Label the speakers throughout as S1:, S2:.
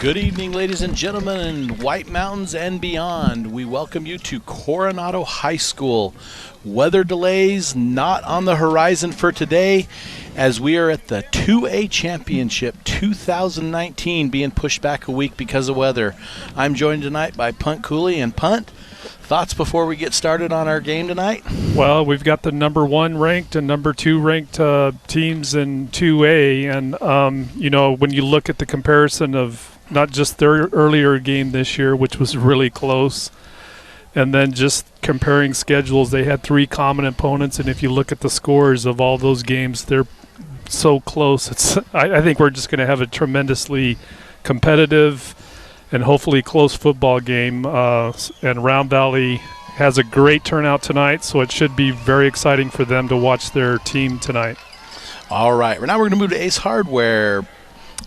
S1: Good evening, ladies and gentlemen in White Mountains and beyond. We welcome you to Coronado High School. Weather delays not on the horizon for today, as we are at the 2A Championship 2019 being pushed back a week because of weather. I'm joined tonight by Punt Cooley. And Punt, thoughts before we get started on our game tonight?
S2: Well, we've got the number 1 ranked and number 2 ranked teams in 2A. And, when you look at the comparison of not just their earlier game this year, which was really close, and then just comparing schedules, they had 3 common opponents. And if you look at the scores of all those games, they're so close. I think we're just going to have a tremendously competitive and hopefully close football game. And Round Valley has a great turnout tonight, so it should be very exciting for them to watch their team tonight.
S1: All right. Now we're going to move to Ace Hardware.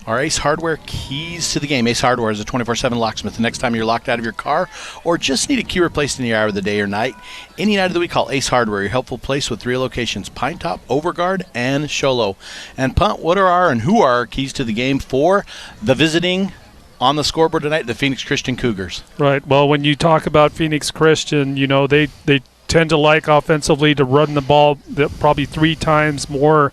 S1: Our Ace Hardware keys to the game. Ace Hardware is a 24/7 locksmith. The next time you're locked out of your car or just need a key replaced in the hour of the day or night, any night of the week, call Ace Hardware, your helpful place with 3 locations: Pine Top, Overguard, and Sholo. And Punt, what are our and who are our keys to the game for the visiting on the scoreboard tonight, the Phoenix Christian Cougars?
S2: Right. Well, when you talk about Phoenix Christian, they tend to like offensively to run the ball probably 3 times more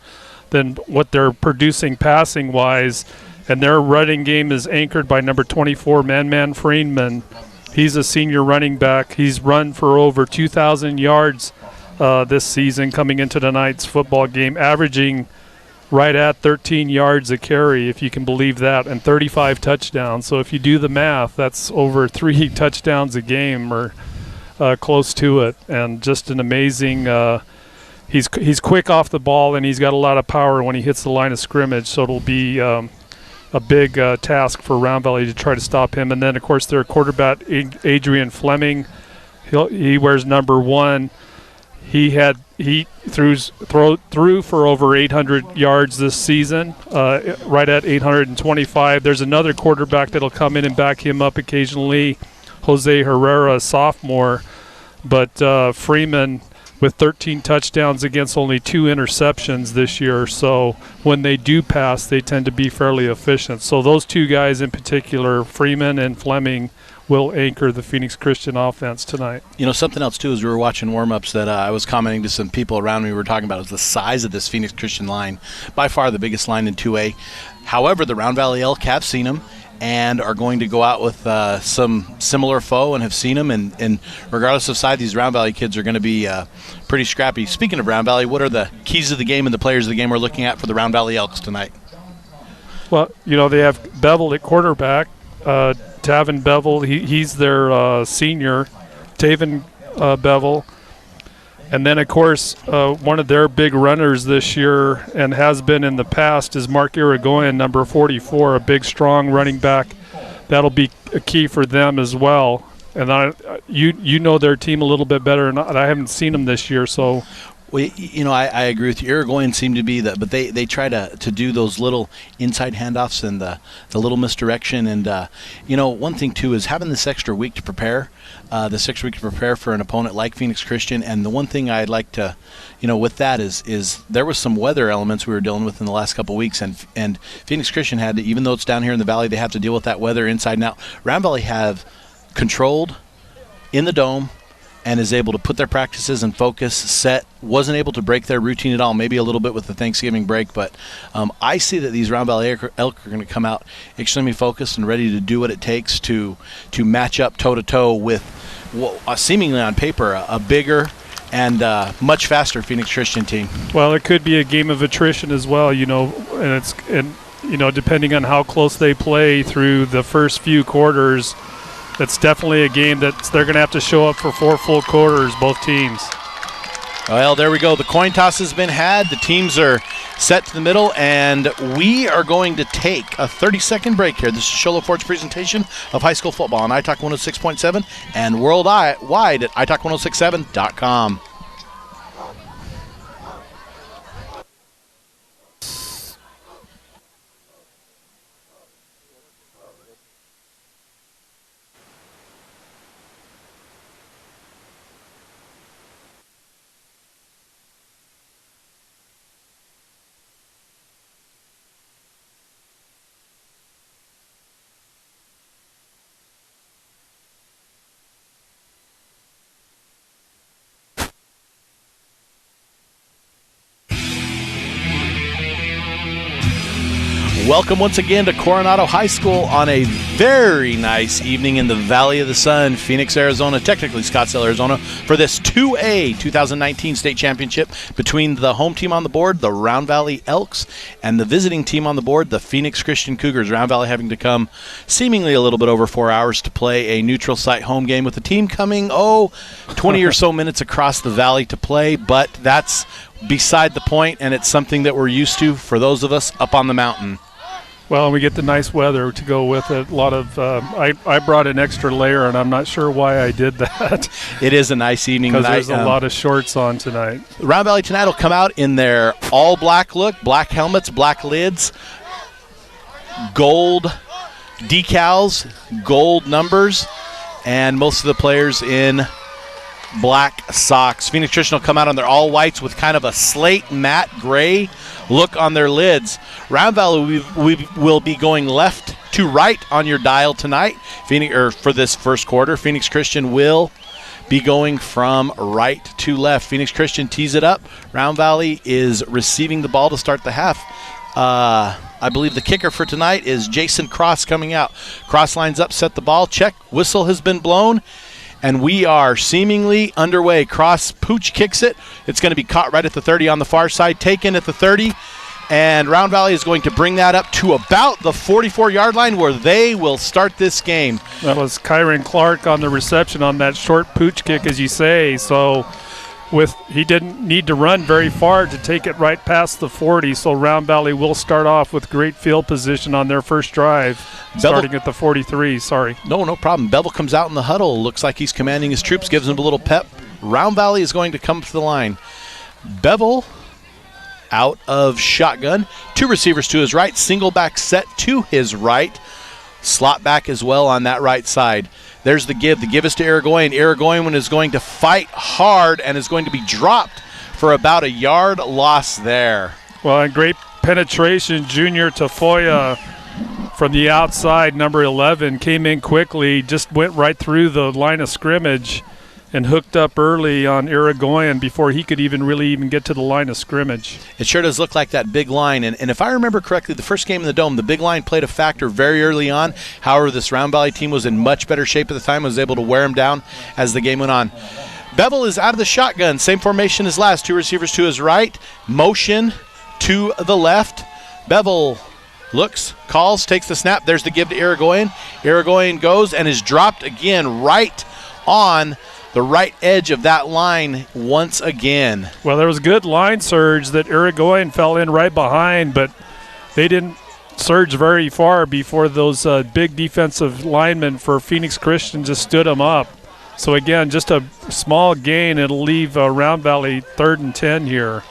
S2: than what they're producing passing-wise. And their running game is anchored by number 24, Man Freeman. He's a senior running back. He's run for over 2,000 yards this season coming into tonight's football game, averaging right at 13 yards a carry, if you can believe that, and 35 touchdowns. So if you do the math, that's over 3 touchdowns a game or close to it. And just an amazing he's quick off the ball, and he's got a lot of power when he hits the line of scrimmage. So it'll be a big task for Round Valley to try to stop him. And then, of course, their quarterback, Adrian Fleming, he wears number 1. He threw for over 800 yards this season, right at 825. There's another quarterback that'll come in and back him up occasionally, Jose Herrera, a sophomore. But Freeman with 13 touchdowns against only 2 interceptions this year. So when they do pass, they tend to be fairly efficient. So those 2 guys in particular, Freeman and Fleming, will anchor the Phoenix Christian offense tonight.
S1: Something else, too, as we were watching warm-ups that I was commenting to some people around me, we were talking about is the size of this Phoenix Christian line. By far the biggest line in 2A. However, the Round Valley Elk have seen them and are going to go out with some similar foe and have seen them. And regardless of size, these Round Valley kids are going to be pretty scrappy. Speaking of Round Valley, what are the keys of the game and the players of the game we're looking at for the Round Valley Elks tonight?
S2: Well, they have Bevel at quarterback. Tavin Bevel, he's their senior, Taven Bevel. And then, of course, one of their big runners this year and has been in the past is Mark Irigoyen, number 44, a big, strong running back. That'll be a key for them as well. And you know their team a little bit better, and I haven't seen them this year, so.
S1: Well, I agree with you. Irigoyen seemed to be but they try to do those little inside handoffs and the little misdirection. And, one thing, too, is having this extra week to prepare, for an opponent like Phoenix Christian. And the one thing I'd like to, with that is there was some weather elements we were dealing with in the last couple of weeks. And Phoenix Christian had to, even though it's down here in the valley, they have to deal with that weather inside and out. Round Valley have controlled in the dome and is able to put their practices and focus set, wasn't able to break their routine at all, maybe a little bit with the Thanksgiving break, but I see that these Round Valley Elk are going to come out extremely focused and ready to do what it takes to match up toe-to-toe with seemingly on paper a bigger and much faster Phoenix Christian team.
S2: Well, it could be a game of attrition as well, and depending on how close they play through the first few quarters, that's definitely a game that they're going to have to show up for 4 full quarters, both teams.
S1: Well, there we go. The coin toss has been had. The teams are set to the middle, and we are going to take a 30-second break here. This is Sholo Ford's presentation of high school football on iTalk 106.7 and worldwide at iTalk1067.com. welcome once again to Coronado High School on a very nice evening in the Valley of the Sun, Phoenix, Arizona, technically Scottsdale, Arizona, for this 2A 2019 state championship between the home team on the board, the Round Valley Elks, and the visiting team on the board, the Phoenix Christian Cougars. Round Valley having to come seemingly a little bit over 4 hours to play a neutral site home game, with the team coming, 20 or so minutes across the valley to play, but that's beside the point, and it's something that we're used to for those of us up on the mountain.
S2: Well, and we get the nice weather to go with it. A lot of I brought an extra layer, and I'm not sure why I did that.
S1: It is a nice evening
S2: because
S1: tonight.
S2: there's a lot of shorts on tonight.
S1: Round Valley tonight will come out in their all-black look, black helmets, black lids, gold decals, gold numbers, and most of the players in black socks. Phoenix Christian will come out on their all-whites with kind of a slate matte gray look on their lids. Round Valley we will be going left to right on your dial tonight. For this first quarter, Phoenix Christian will be going from right to left. Phoenix Christian tees it up. Round Valley is receiving the ball to start the half. I believe the kicker for tonight is Jason Cross coming out. Cross lines up, set the ball, check, whistle has been blown, and we are seemingly underway. Cross pooch kicks it. It's going to be caught right at the 30 on the far side, taken at the 30, and Round Valley is going to bring that up to about the 44-yard line where they will start this game.
S2: That was Kyron Clark on the reception on that short pooch kick, as you say. So he didn't need to run very far to take it right past the 40, so Round Valley will start off with great field position on their first drive, starting at the 43. Sorry.
S1: No problem. Bevel comes out in the huddle. Looks like he's commanding his troops, gives them a little pep. Round Valley is going to come to the line. Bevel out of shotgun. Two receivers to his right. Single back set to his right. Slot back as well on that right side. There's the give. The give is to Irigoyen. Irigoyen is going to fight hard and is going to be dropped for about a yard loss there.
S2: Well, and great penetration. Junior Tafoya from the outside, number 11, came in quickly, just went right through the line of scrimmage and hooked up early on Irigoyen before he could even get to the line of scrimmage.
S1: It sure does look like that big line. And if I remember correctly, the first game in the Dome, the big line played a factor very early on. However, this Round Valley team was in much better shape at the time, was able to wear him down as the game went on. Bevel is out of the shotgun. Same formation as last. Two receivers to his right. Motion to the left. Bevel looks, calls, takes the snap. There's the give to Irigoyen. Irigoyen goes and is dropped again right on the right edge of that line once again.
S2: Well, there was a good line surge that Irigoyen fell in right behind, but they didn't surge very far before those big defensive linemen for Phoenix Christian just stood him up. So again, just a small gain. It'll leave Round Valley 3rd and 10 here.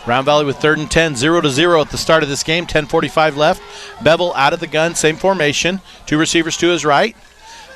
S1: Round Valley with 3rd and 10, 0-0 at the start of this game, 10:45 left. Bevel out of the gun, same formation. Two receivers to his right.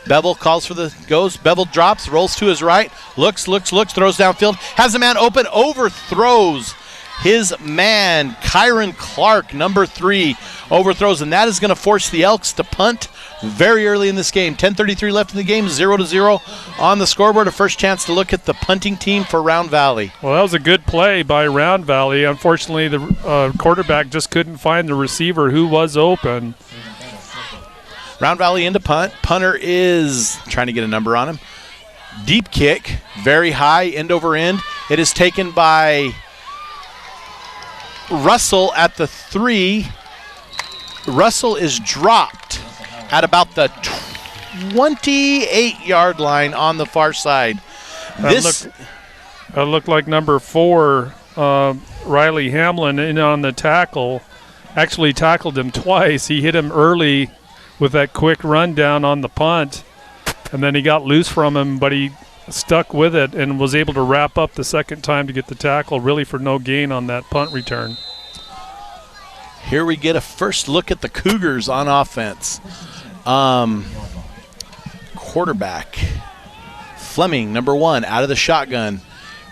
S1: Bevel calls for goes. Bevel drops, rolls to his right, looks, throws downfield, has a man open, overthrows his man, Kyron Clark, number 3, overthrows, and that is going to force the Elks to punt very early in this game. 10:33 left in the game, 0-0 on the scoreboard. A first chance to look at the punting team for Round Valley.
S2: Well, that was a good play by Round Valley. Unfortunately, the quarterback just couldn't find the receiver who was open.
S1: Round Valley into punt. Punter is trying to get a number on him. Deep kick, very high, end over end. It is taken by Russell at the 3. Russell is dropped at about the 28-yard line on the far side.
S2: That looked like number 4, Riley Hamlin, in on the tackle. Actually tackled him twice. He hit him early with that quick rundown on the punt, and then he got loose from him, but he stuck with it and was able to wrap up the second time to get the tackle, really for no gain on that punt return.
S1: Here we get a first look at the Cougars on offense. Quarterback Fleming, number 1, out of the shotgun.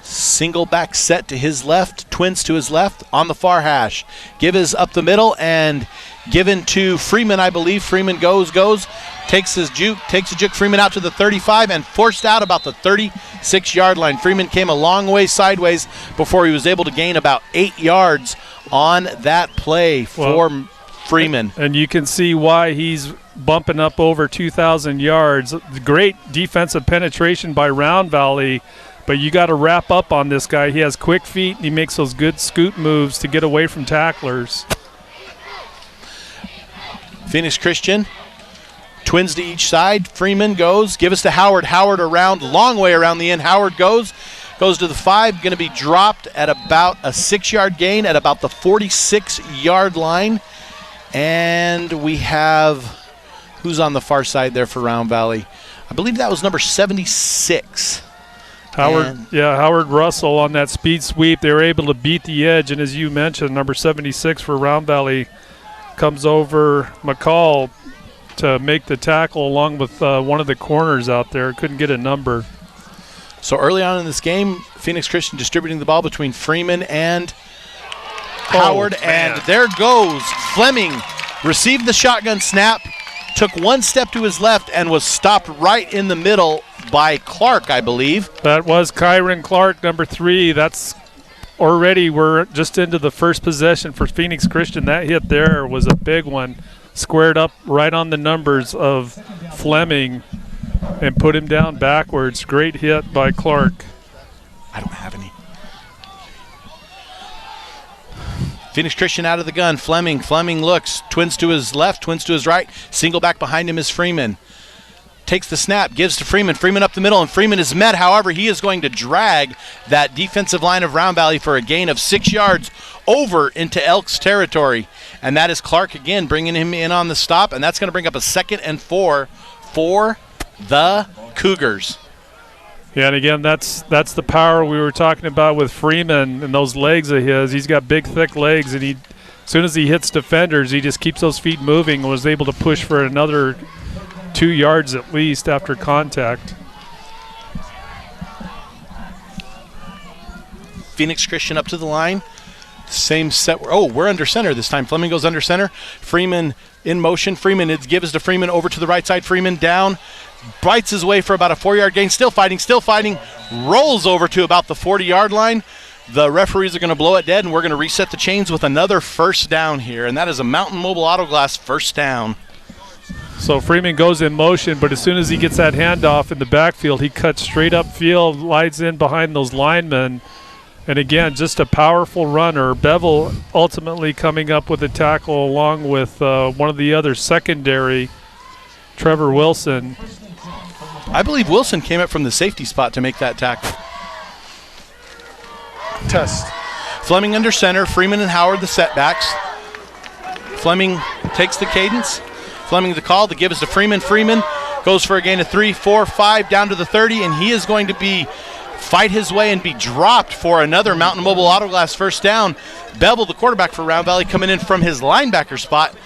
S1: Single back set to his left, twins to his left on the far hash. Give is up the middle and given to Freeman, I believe. Freeman goes, takes a juke. Freeman out to the 35 and forced out about the 36-yard line. Freeman came a long way sideways before he was able to gain about 8 yards on that play for Freeman.
S2: And you can see why he's bumping up over 2,000 yards. Great defensive penetration by Round Valley, but you got to wrap up on this guy. He has quick feet, and he makes those good scoot moves to get away from tacklers.
S1: Phoenix Christian, twins to each side. Freeman goes, give us to Howard. Howard around, long way around the end. Howard goes to the 5, going to be dropped at about a 6-yard gain at about the 46-yard line. And we have, who's on the far side there for Round Valley? I believe that was number 76.
S2: Howard Russell on that speed sweep. They were able to beat the edge, and as you mentioned, number 76 for Round Valley comes over McCall to make the tackle along with one of the corners out there. Couldn't get a number.
S1: So early on in this game, Phoenix Christian distributing the ball between Freeman and Howard, and there goes Fleming. Received the shotgun snap, took one step to his left, and was stopped right in the middle by Clark, I believe.
S2: That was Kyron Clark, number 3. That's already, we're just into the first possession for Phoenix Christian. That hit there was a big one. Squared up right on the numbers of Fleming and put him down backwards. Great hit by Clark.
S1: I don't have any. Phoenix Christian out of the gun. Fleming looks. Twins to his left, twins to his right. Single back behind him is Freeman. Takes the snap, gives to Freeman. Freeman up the middle, and Freeman is met. However, he is going to drag that defensive line of Round Valley for a gain of 6 yards over into Elks territory. And that is Clark again bringing him in on the stop, and that's going to bring up a 2nd and 4 for the Cougars.
S2: Yeah, and again, that's the power we were talking about with Freeman and those legs of his. He's got big, thick legs, and as soon as he hits defenders, he just keeps those feet moving and was able to push for another 2 yards at least after contact.
S1: Phoenix Christian up to the line. Same set. We're under center this time. Fleming goes under center. Freeman in motion. Freeman, it gives to Freeman over to the right side. Freeman down. Bites his way for about a 4-yard gain. Still fighting. Rolls over to about the 40-yard line. The referees are going to blow it dead, and we're going to reset the chains with another first down here, and that is a Mountain Mobile Auto Glass first down.
S2: So Freeman goes in motion, but as soon as he gets that handoff in the backfield, he cuts straight upfield, lies in behind those linemen. And again, just a powerful runner. Bevel ultimately coming up with a tackle along with one of the other secondary, Trevor Wilson.
S1: I believe Wilson came up from the safety spot to make that tackle.
S2: Test.
S1: Fleming under center. Freeman and Howard the setbacks. Fleming takes the cadence. Fleming the call. The give is to Freeman. Freeman goes for a gain of 3, 4, 5 down to the 30, and he is going to fight his way and be dropped for another Mountain Mobile Auto Glass first down. Bevel, the quarterback for Round Valley, coming in from his linebacker spot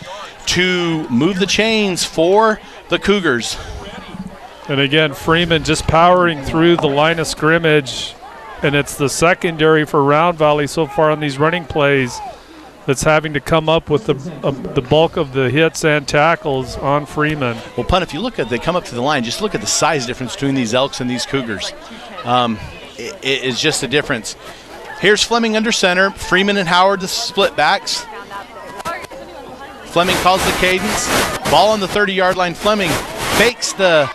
S1: to move the chains for the Cougars.
S2: And again, Freeman just powering through the line of scrimmage, and it's the secondary for Round Valley so far on these running plays that's having to come up with the bulk of the hits and tackles on Freeman.
S1: Well, Pun, if you look at, they come up to the line, just look at the size difference between these Elks and these Cougars. It is just a difference. Here's Fleming under center. Freeman and Howard, the split backs. Fleming calls the cadence. Ball on the 30-yard line. Fleming fakes the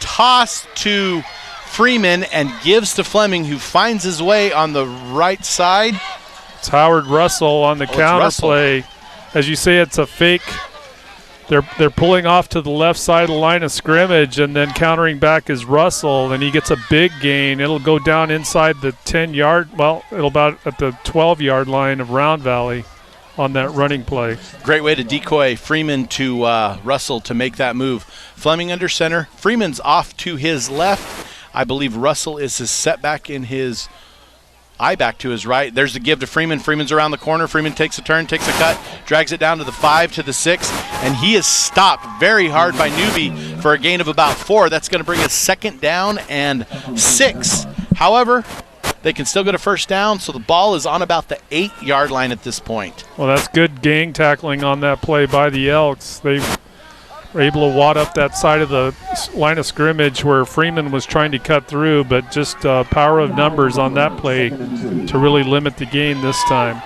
S1: toss to Freeman and gives to Fleming, who finds his way on the right side.
S2: It's Howard Russell on the counter play. As you say, it's a fake. They're pulling off to the left side of the line of scrimmage, and then countering back is Russell, and he gets a big gain. It'll go down inside the 10-yard, it'll about at the 12-yard line of Round Valley on that running play.
S1: Great way to decoy Freeman to Russell to make that move. Fleming under center. Freeman's off to his left. I believe Russell is his setback in his eye back to his right. There's the give to Freeman. Freeman's around the corner. Freeman takes a turn, takes a cut, drags it down to the 5, to the 6, and he is stopped very hard by Newby for a gain of about 4. That's going to bring us 2nd down and 6. However, they can still get a first down, so the ball is on about the 8-yard line at this point.
S2: Well, that's good gang tackling on that play by the Elks. They were able to wad up that side of the line of scrimmage where Freeman was trying to cut through, but just power of numbers on that play to really limit the gain this time.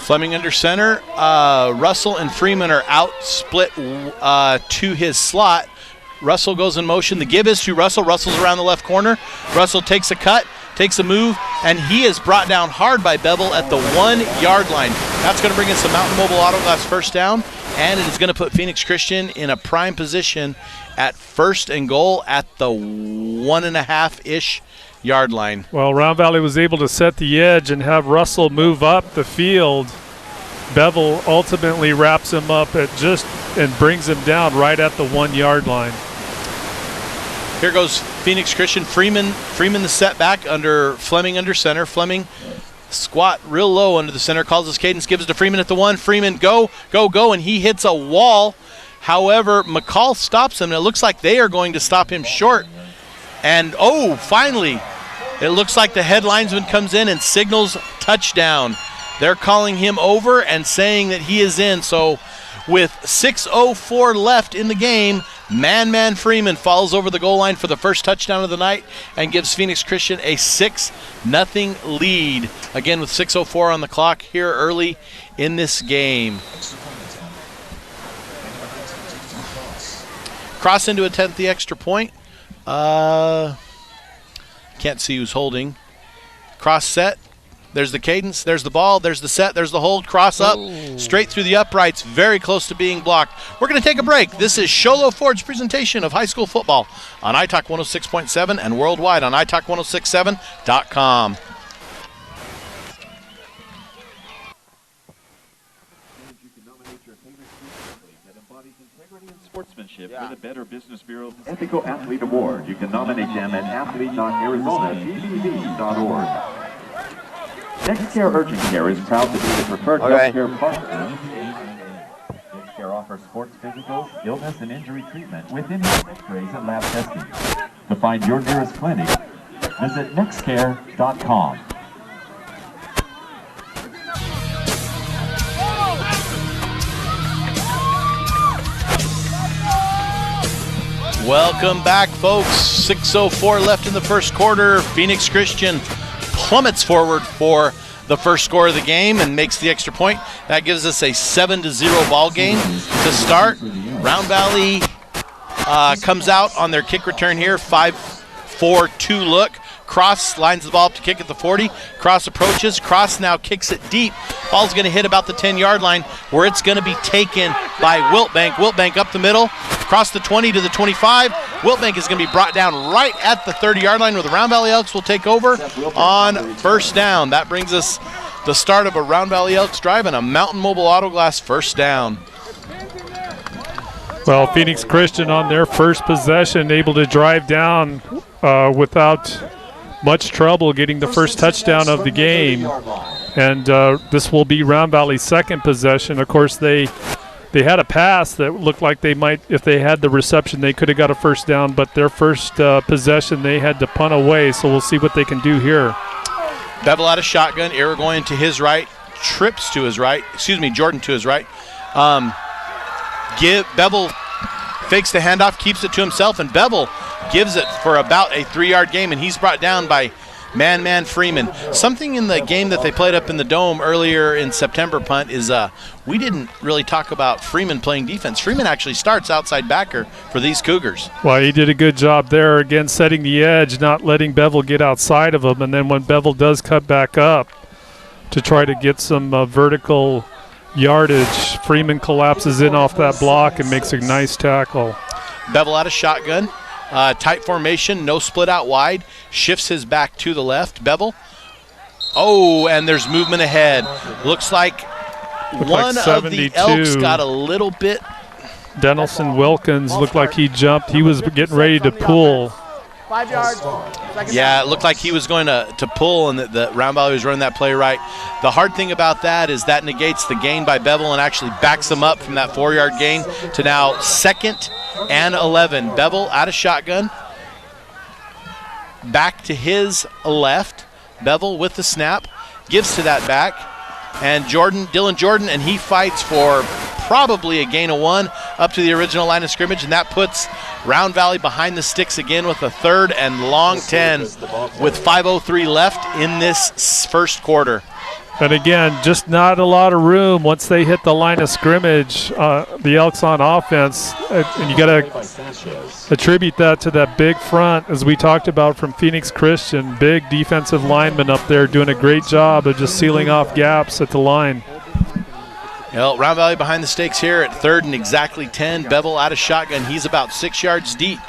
S1: Fleming under center. Russell and Freeman are out, split to his slot. Russell goes in motion. The give is to Russell. Russell's around the left corner. Russell takes a cut, takes a move, and he is brought down hard by Bevel at the 1 yard line. That's going to bring us a Mountain Mobile Auto Glass first down, and it is going to put Phoenix Christian in a prime position at 1st and goal at the 1.5-ish yard line.
S2: Well, Round Valley was able to set the edge and have Russell move up the field. Bevel ultimately wraps him up and brings him down right at the 1 yard line.
S1: Here goes Phoenix Christian. Freeman the setback under Fleming under center. Fleming squat real low under the center, calls his cadence, gives it to Freeman at the 1. Freeman go, and he hits a wall. However, McCall stops him, and it looks like they are going to stop him short. And, finally, it looks like the head linesman comes in and signals touchdown. They're calling him over and saying that he is in. So with 6:04 left in the game, Man Freeman falls over the goal line for the first touchdown of the night and gives Phoenix Christian a 6-0 lead. Again, with 6:04 on the clock here early in this game. Cross into attempt the extra point. Can't see who's holding. Cross set. There's the cadence, there's the ball, there's the set, there's the hold, cross up, straight through the uprights, very close to being blocked. We're going to take a break. This is Sholo Ford's presentation of high school football on iTalk 106.7 and worldwide on iTalk1067.com.
S3: Sportsmanship for the Better Business Bureau's Ethical Athlete Award. You can nominate them at athlete.arizonatv.org. NextCare Urgent Care is proud to be the preferred healthcare partner. NextCare offers sports physical, illness, and injury treatment with in-house x-rays and lab testing. To find your nearest clinic, visit nextcare.com.
S1: Welcome back, folks. 6:04 left in the first quarter. Phoenix Christian plummets forward for the first score of the game and makes the extra point. That gives us a 7-0 ball game to start. Round Valley comes out on their kick return here, 5-4-2 look. Cross lines the ball up to kick at the 40. Cross approaches. Cross now kicks it deep. Ball's going to hit about the 10-yard line where it's going to be taken by Wiltbank. Wiltbank up the middle, across the 20 to the 25. Wiltbank is going to be brought down right at the 30-yard line where the Round Valley Elks will take over on first down. That brings us the start of a Round Valley Elks drive and a Mountain Mobile Auto Glass first down.
S2: Well, Phoenix Christian on their first possession able to drive down without much trouble getting the first touchdown of the game. And this will be Round Valley's second possession. Of course, they had a pass that looked like they might, if they had the reception, they could have got a first down. But their first possession, they had to punt away. So we'll see what they can do here.
S1: Bevel out of shotgun. Irigoyen to his right. Trips to his right. Jordan to his right. Bevel fakes the handoff, keeps it to himself, and Bevel gives it for about a 3-yard gain, and he's brought down by Man Freeman. Something in the game that they played up in the Dome earlier in September punt is we didn't really talk about Freeman playing defense. Freeman actually starts outside backer for these Cougars.
S2: Well, he did a good job there, again, setting the edge, not letting Bevel get outside of him, and then when Bevel does cut back up to try to get some vertical yardage, Freeman collapses in off that block and makes a nice tackle.
S1: Bevel out of shotgun. Tight formation, no split out wide. Shifts his back to the left. Bevel. Oh, and there's movement ahead. Looks like one of the Elks got a little bit.
S2: Denelson Wilkins looked like he jumped. He was getting ready to pull.
S4: 5 yards.
S1: Yeah, it looked like he was going to pull, and the Round Valley was running that play right. The hard thing about that is that negates the gain by Bevel and actually backs him up from that 4-yard gain to now 2nd and 11. Bevel out of shotgun. Back to his left. Bevel with the snap. Gives to that back. And Dylan Jordan, and he fights for probably a gain of 1 up to the original line of scrimmage, and that puts Round Valley behind the sticks again with a 3rd and long 10 with 5:03 left in this first quarter.
S2: And again, just not a lot of room once they hit the line of scrimmage, the Elks on offense. And you got to attribute that to that big front, as we talked about, from Phoenix Christian. Big defensive linemen up there doing a great job of just sealing off gaps at the line.
S1: Well, Round Valley behind the stakes here at 3rd and exactly 10. Bevel out of shotgun. He's about 6 yards deep.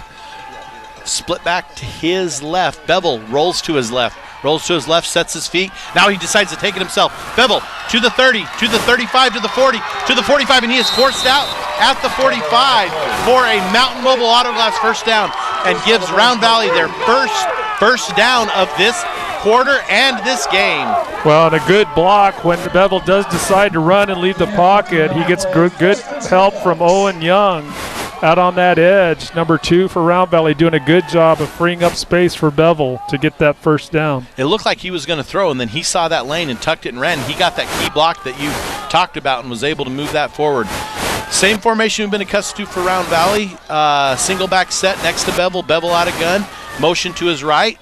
S1: Split back to his left. Bevel rolls to his left. Rolls to his left, sets his feet. Now he decides to take it himself. Bevel to the 30, to the 35, to the 40, to the 45, and he is forced out at the 45 for a Mountain Mobile Autoglass first down, and gives Round Valley their first down of this quarter and this game.
S2: Well, and a good block when Bevel does decide to run and leave the pocket. He gets good help from Owen Young out on that edge. Number 2 for Round Valley, doing a good job of freeing up space for Bevel to get that first down.
S1: It looked like he was going to throw, and then he saw that lane and tucked it and ran. He got that key block that you talked about and was able to move that forward. Same formation we've been accustomed to for Round Valley. Single back set next to Bevel. Bevel out of gun. Motion to his right.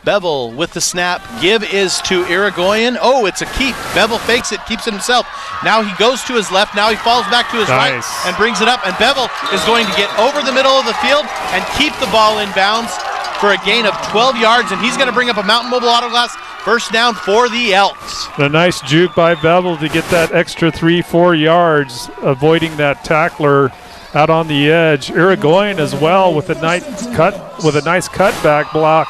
S1: Bevel with the snap. Give is to Irigoyen. Oh, it's a keep. Bevel fakes it, keeps it himself. Now he goes to his left. Now he falls back to his right and brings it up. And Bevel is going to get over the middle of the field and keep the ball in bounds for a gain of 12 yards. And he's going to bring up a Mountain Mobile Autoglass first down for the Elks.
S2: A nice juke by Bevel to get that extra 3-4 yards, avoiding that tackler out on the edge. Irigoyen as well with a nice cutback block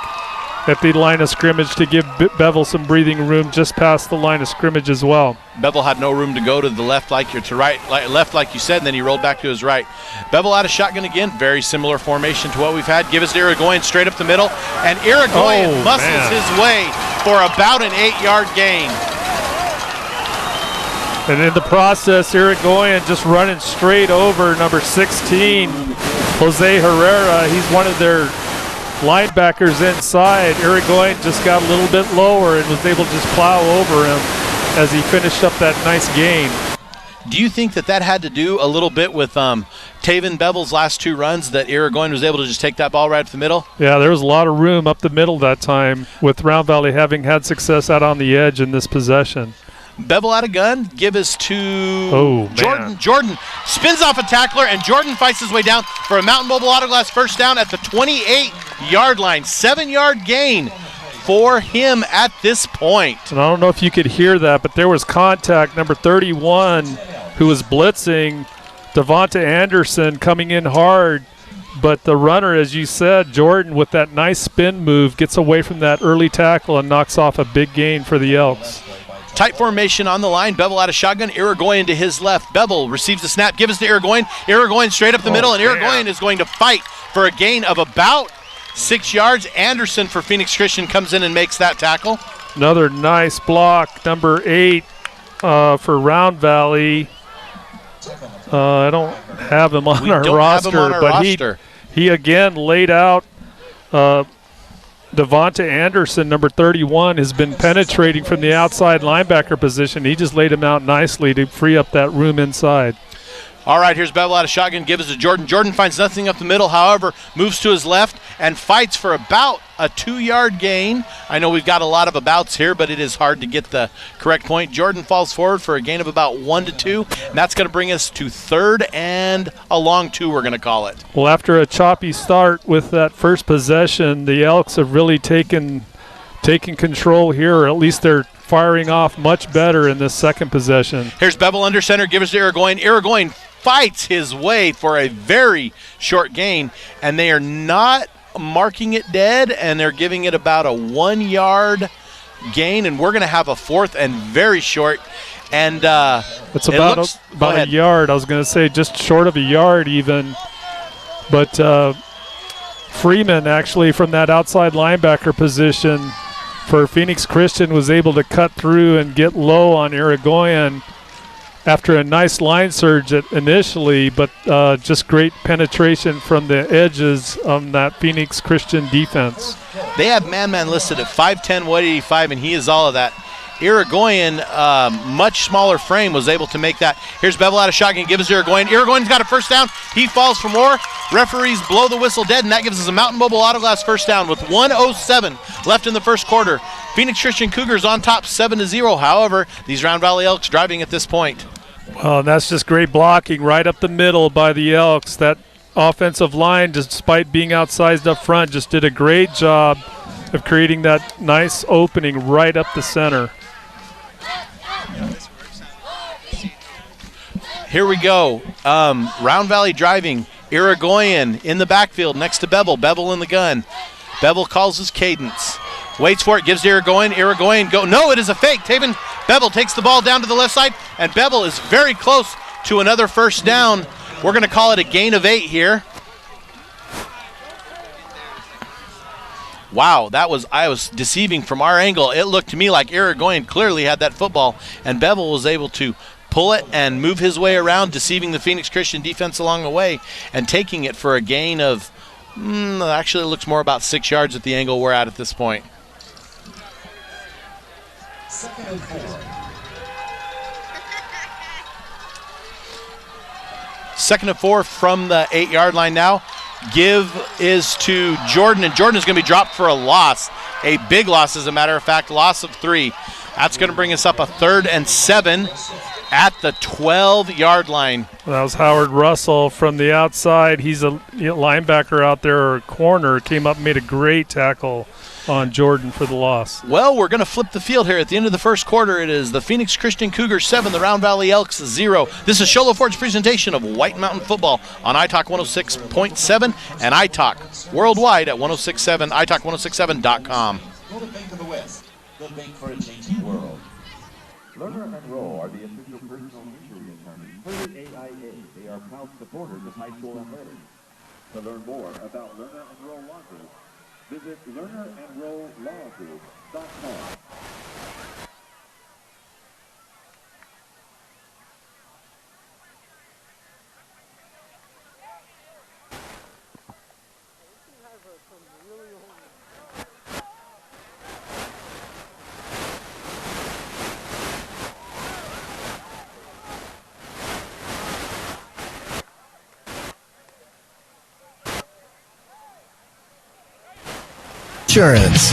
S2: at the line of scrimmage to give Bevel some breathing room just past the line of scrimmage as well.
S1: Bevel had no room to go to the left like you're to right, left like you said, and then he rolled back to his right. Bevel out of shotgun again, very similar formation to what we've had. Give us to Irigoyen straight up the middle, and Irigoyen muscles his way for about an 8-yard gain.
S2: And in the process, Irigoyen just running straight over number 16, Jose Herrera. He's one of their linebackers inside. Irigoyen just got a little bit lower and was able to just plow over him as he finished up that nice gain.
S1: Do you think that had to do a little bit with Taven Bevel's last 2 runs, that Irigoyen was able to just take that ball right up the middle?
S2: Yeah, there was a lot of room up the middle that time, with Round Valley having had success out on the edge in this possession.
S1: Bevel out of gun. Give us to Jordan.
S2: Man.
S1: Jordan spins off a tackler, and Jordan fights his way down for a Mountain Mobile Autoglass first down at the 28-yard line. 7-yard gain for him at this point.
S2: And I don't know if you could hear that, but there was contact. Number 31, who was blitzing, Devonta Anderson, coming in hard. But the runner, as you said, Jordan, with that nice spin move, gets away from that early tackle and knocks off a big gain for the Elks.
S1: Tight formation on the line. Bevel out of shotgun. Irigoyen to his left. Bevel receives the snap. Give us to Irigoyen. Irigoyen straight up the middle, and Irigoyen is going to fight for a gain of about 6 yards. Anderson for Phoenix Christian comes in and makes that tackle.
S2: Another nice block. Number 8 for Round Valley. I don't have him on our roster, he again laid out. Devonta Anderson, number 31, has been penetrating from the outside linebacker position. He just laid him out nicely to free up that room inside.
S1: All right, here's Bevel out of shotgun. Give us to Jordan. Jordan finds nothing up the middle, however, moves to his left and fights for about a 2-yard gain. I know we've got a lot of abouts here, but it is hard to get the correct point. Jordan falls forward for a gain of about 1 to 2, and that's going to bring us to 3rd and a long 2, we're going to call it.
S2: Well, after a choppy start with that first possession, the Elks have really taken control here, or at least they're firing off much better in this second possession.
S1: Here's Bevel under center. Give us to Irigoyen. Irigoyen fights his way for a very short gain, and they are not marking it dead, and they're giving it about a 1-yard gain, and we're going to have a 4th and very short. And
S2: it's about a yard. I was going to say just short of a yard even, but Freeman actually from that outside linebacker position for Phoenix Christian was able to cut through and get low on Irigoyen after a nice line surge initially, but just great penetration from the edges on that Phoenix Christian defense.
S1: They have man listed at 5'10", 185, and he is all of that. Irigoyen, much smaller frame, was able to make that. Here's Bevel out of shotgun, gives Irigoyen. Irigoyen's got a first down. He falls for more. Referees blow the whistle dead, and that gives us a Mountain Mobile Autoglass first down with 1:07 left in the first quarter. Phoenix Christian Cougars on top 7-0. However, these Round Valley Elks driving at this point.
S2: Well, that's just great blocking right up the middle by the Elks. That offensive line, despite being outsized up front, just did a great job of creating that nice opening right up the center.
S1: Here we go. Round Valley driving. Irigoyen in the backfield next to Bevel. Bevel in the gun. Bevel calls his cadence. Waits for it, gives to Irigoyen. Irigoyen go. No, it is a fake. Taven Bevel takes the ball down to the left side, and Bevel is very close to another first down. We're going to call it a gain of 8 here. Wow, I was deceiving from our angle. It looked to me like Irigoyen clearly had that football, and Bevel was able to pull it and move his way around, deceiving the Phoenix Christian defense along the way, and taking it for a gain of, actually it looks more about 6 yards at the angle we're at this point.
S4: Second and 4.
S1: Second and 4 from the 8-yard line now. Give is to Jordan, and Jordan is going to be dropped for a loss. A big loss, as a matter of fact, loss of 3. That's going to bring us up a 3rd and 7 at the 12-yard line.
S2: That was Howard Russell from the outside. He's a linebacker out there, or a corner. Came up and made a great tackle on Jordan for the loss.
S1: Well, we're going to flip the field here at the end of the first quarter. It is the Phoenix Christian Cougars 7, the Round Valley Elks 0. This is Sholo Ford's presentation of White Mountain Football on iTalk 106.7 and iTalk worldwide at 1067, iTalk1067.com.
S3: Go to Bank of the West, the bank for a changing world. Lerner and Rowe are the official personal injury attorneys for the AIA. They are proud supporters of high school athletics. To learn more about Lerner and Rowe Law Group, visit lernerandrowelawgroup.com.
S5: Insurance.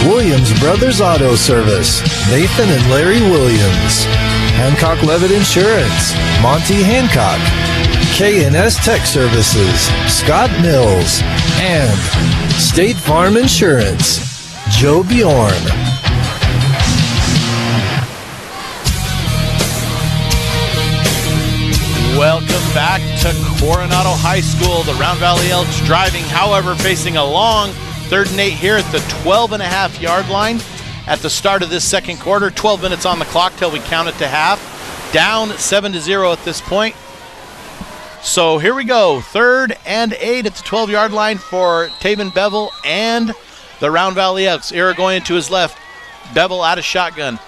S5: Williams Brothers Auto Service. Nathan and Larry Williams. Hancock Levitt Insurance. Monty Hancock. K&S Tech Services. Scott Mills. And State Farm Insurance. Joe Bjorn.
S1: Welcome back to Coronado High School. The Round Valley Elks driving, however, facing a long 3rd and 8 here at the 12.5-yard line at the start of this second quarter. 12 minutes on the clock till we count it to half. Down 7-0 at this point. So here we go. 3rd and 8 at the 12-yard line for Taven Bevel and the Round Valley Elks. Irigoyen to his left. Bevel out of shotgun.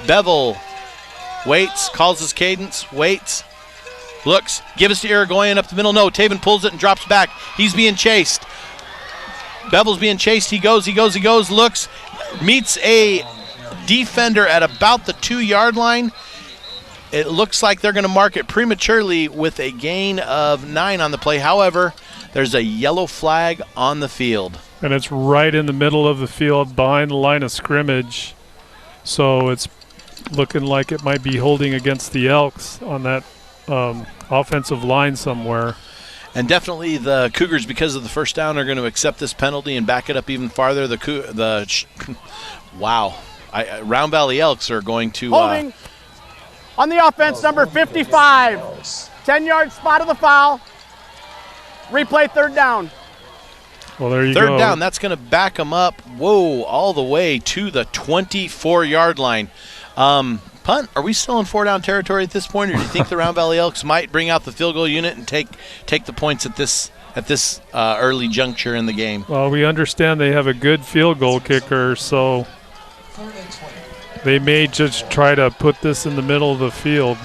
S1: Bevel waits, calls his cadence, waits, looks, gives to Irigoyen up the middle. No, Taven pulls it and drops back. He's being chased. Bevel's being chased. He goes, looks, meets a defender at about the 2-yard line. It looks like they're going to mark it prematurely with a gain of 9 on the play. However, there's a yellow flag on the field.
S2: And it's right in the middle of the field behind the line of scrimmage. So it's looking like it might be holding against the Elks on that offensive line somewhere.
S1: And definitely the Cougars, because of the first down, are going to accept this penalty and back it up even farther. Round Valley Elks are going to
S6: holding on the offense, number 55. 10-yard spot of the foul. Replay 3rd down.
S2: Well, there you go.
S1: 3rd down. That's going to back them up. Whoa, all the way to the 24-yard line. Punt, are we still in 4-down territory at this point, or do you think the Round Valley Elks might bring out the field goal unit and take the points at this early juncture in the game?
S2: Well, we understand they have a good field goal kicker, so they may just try to put this in the middle of the field.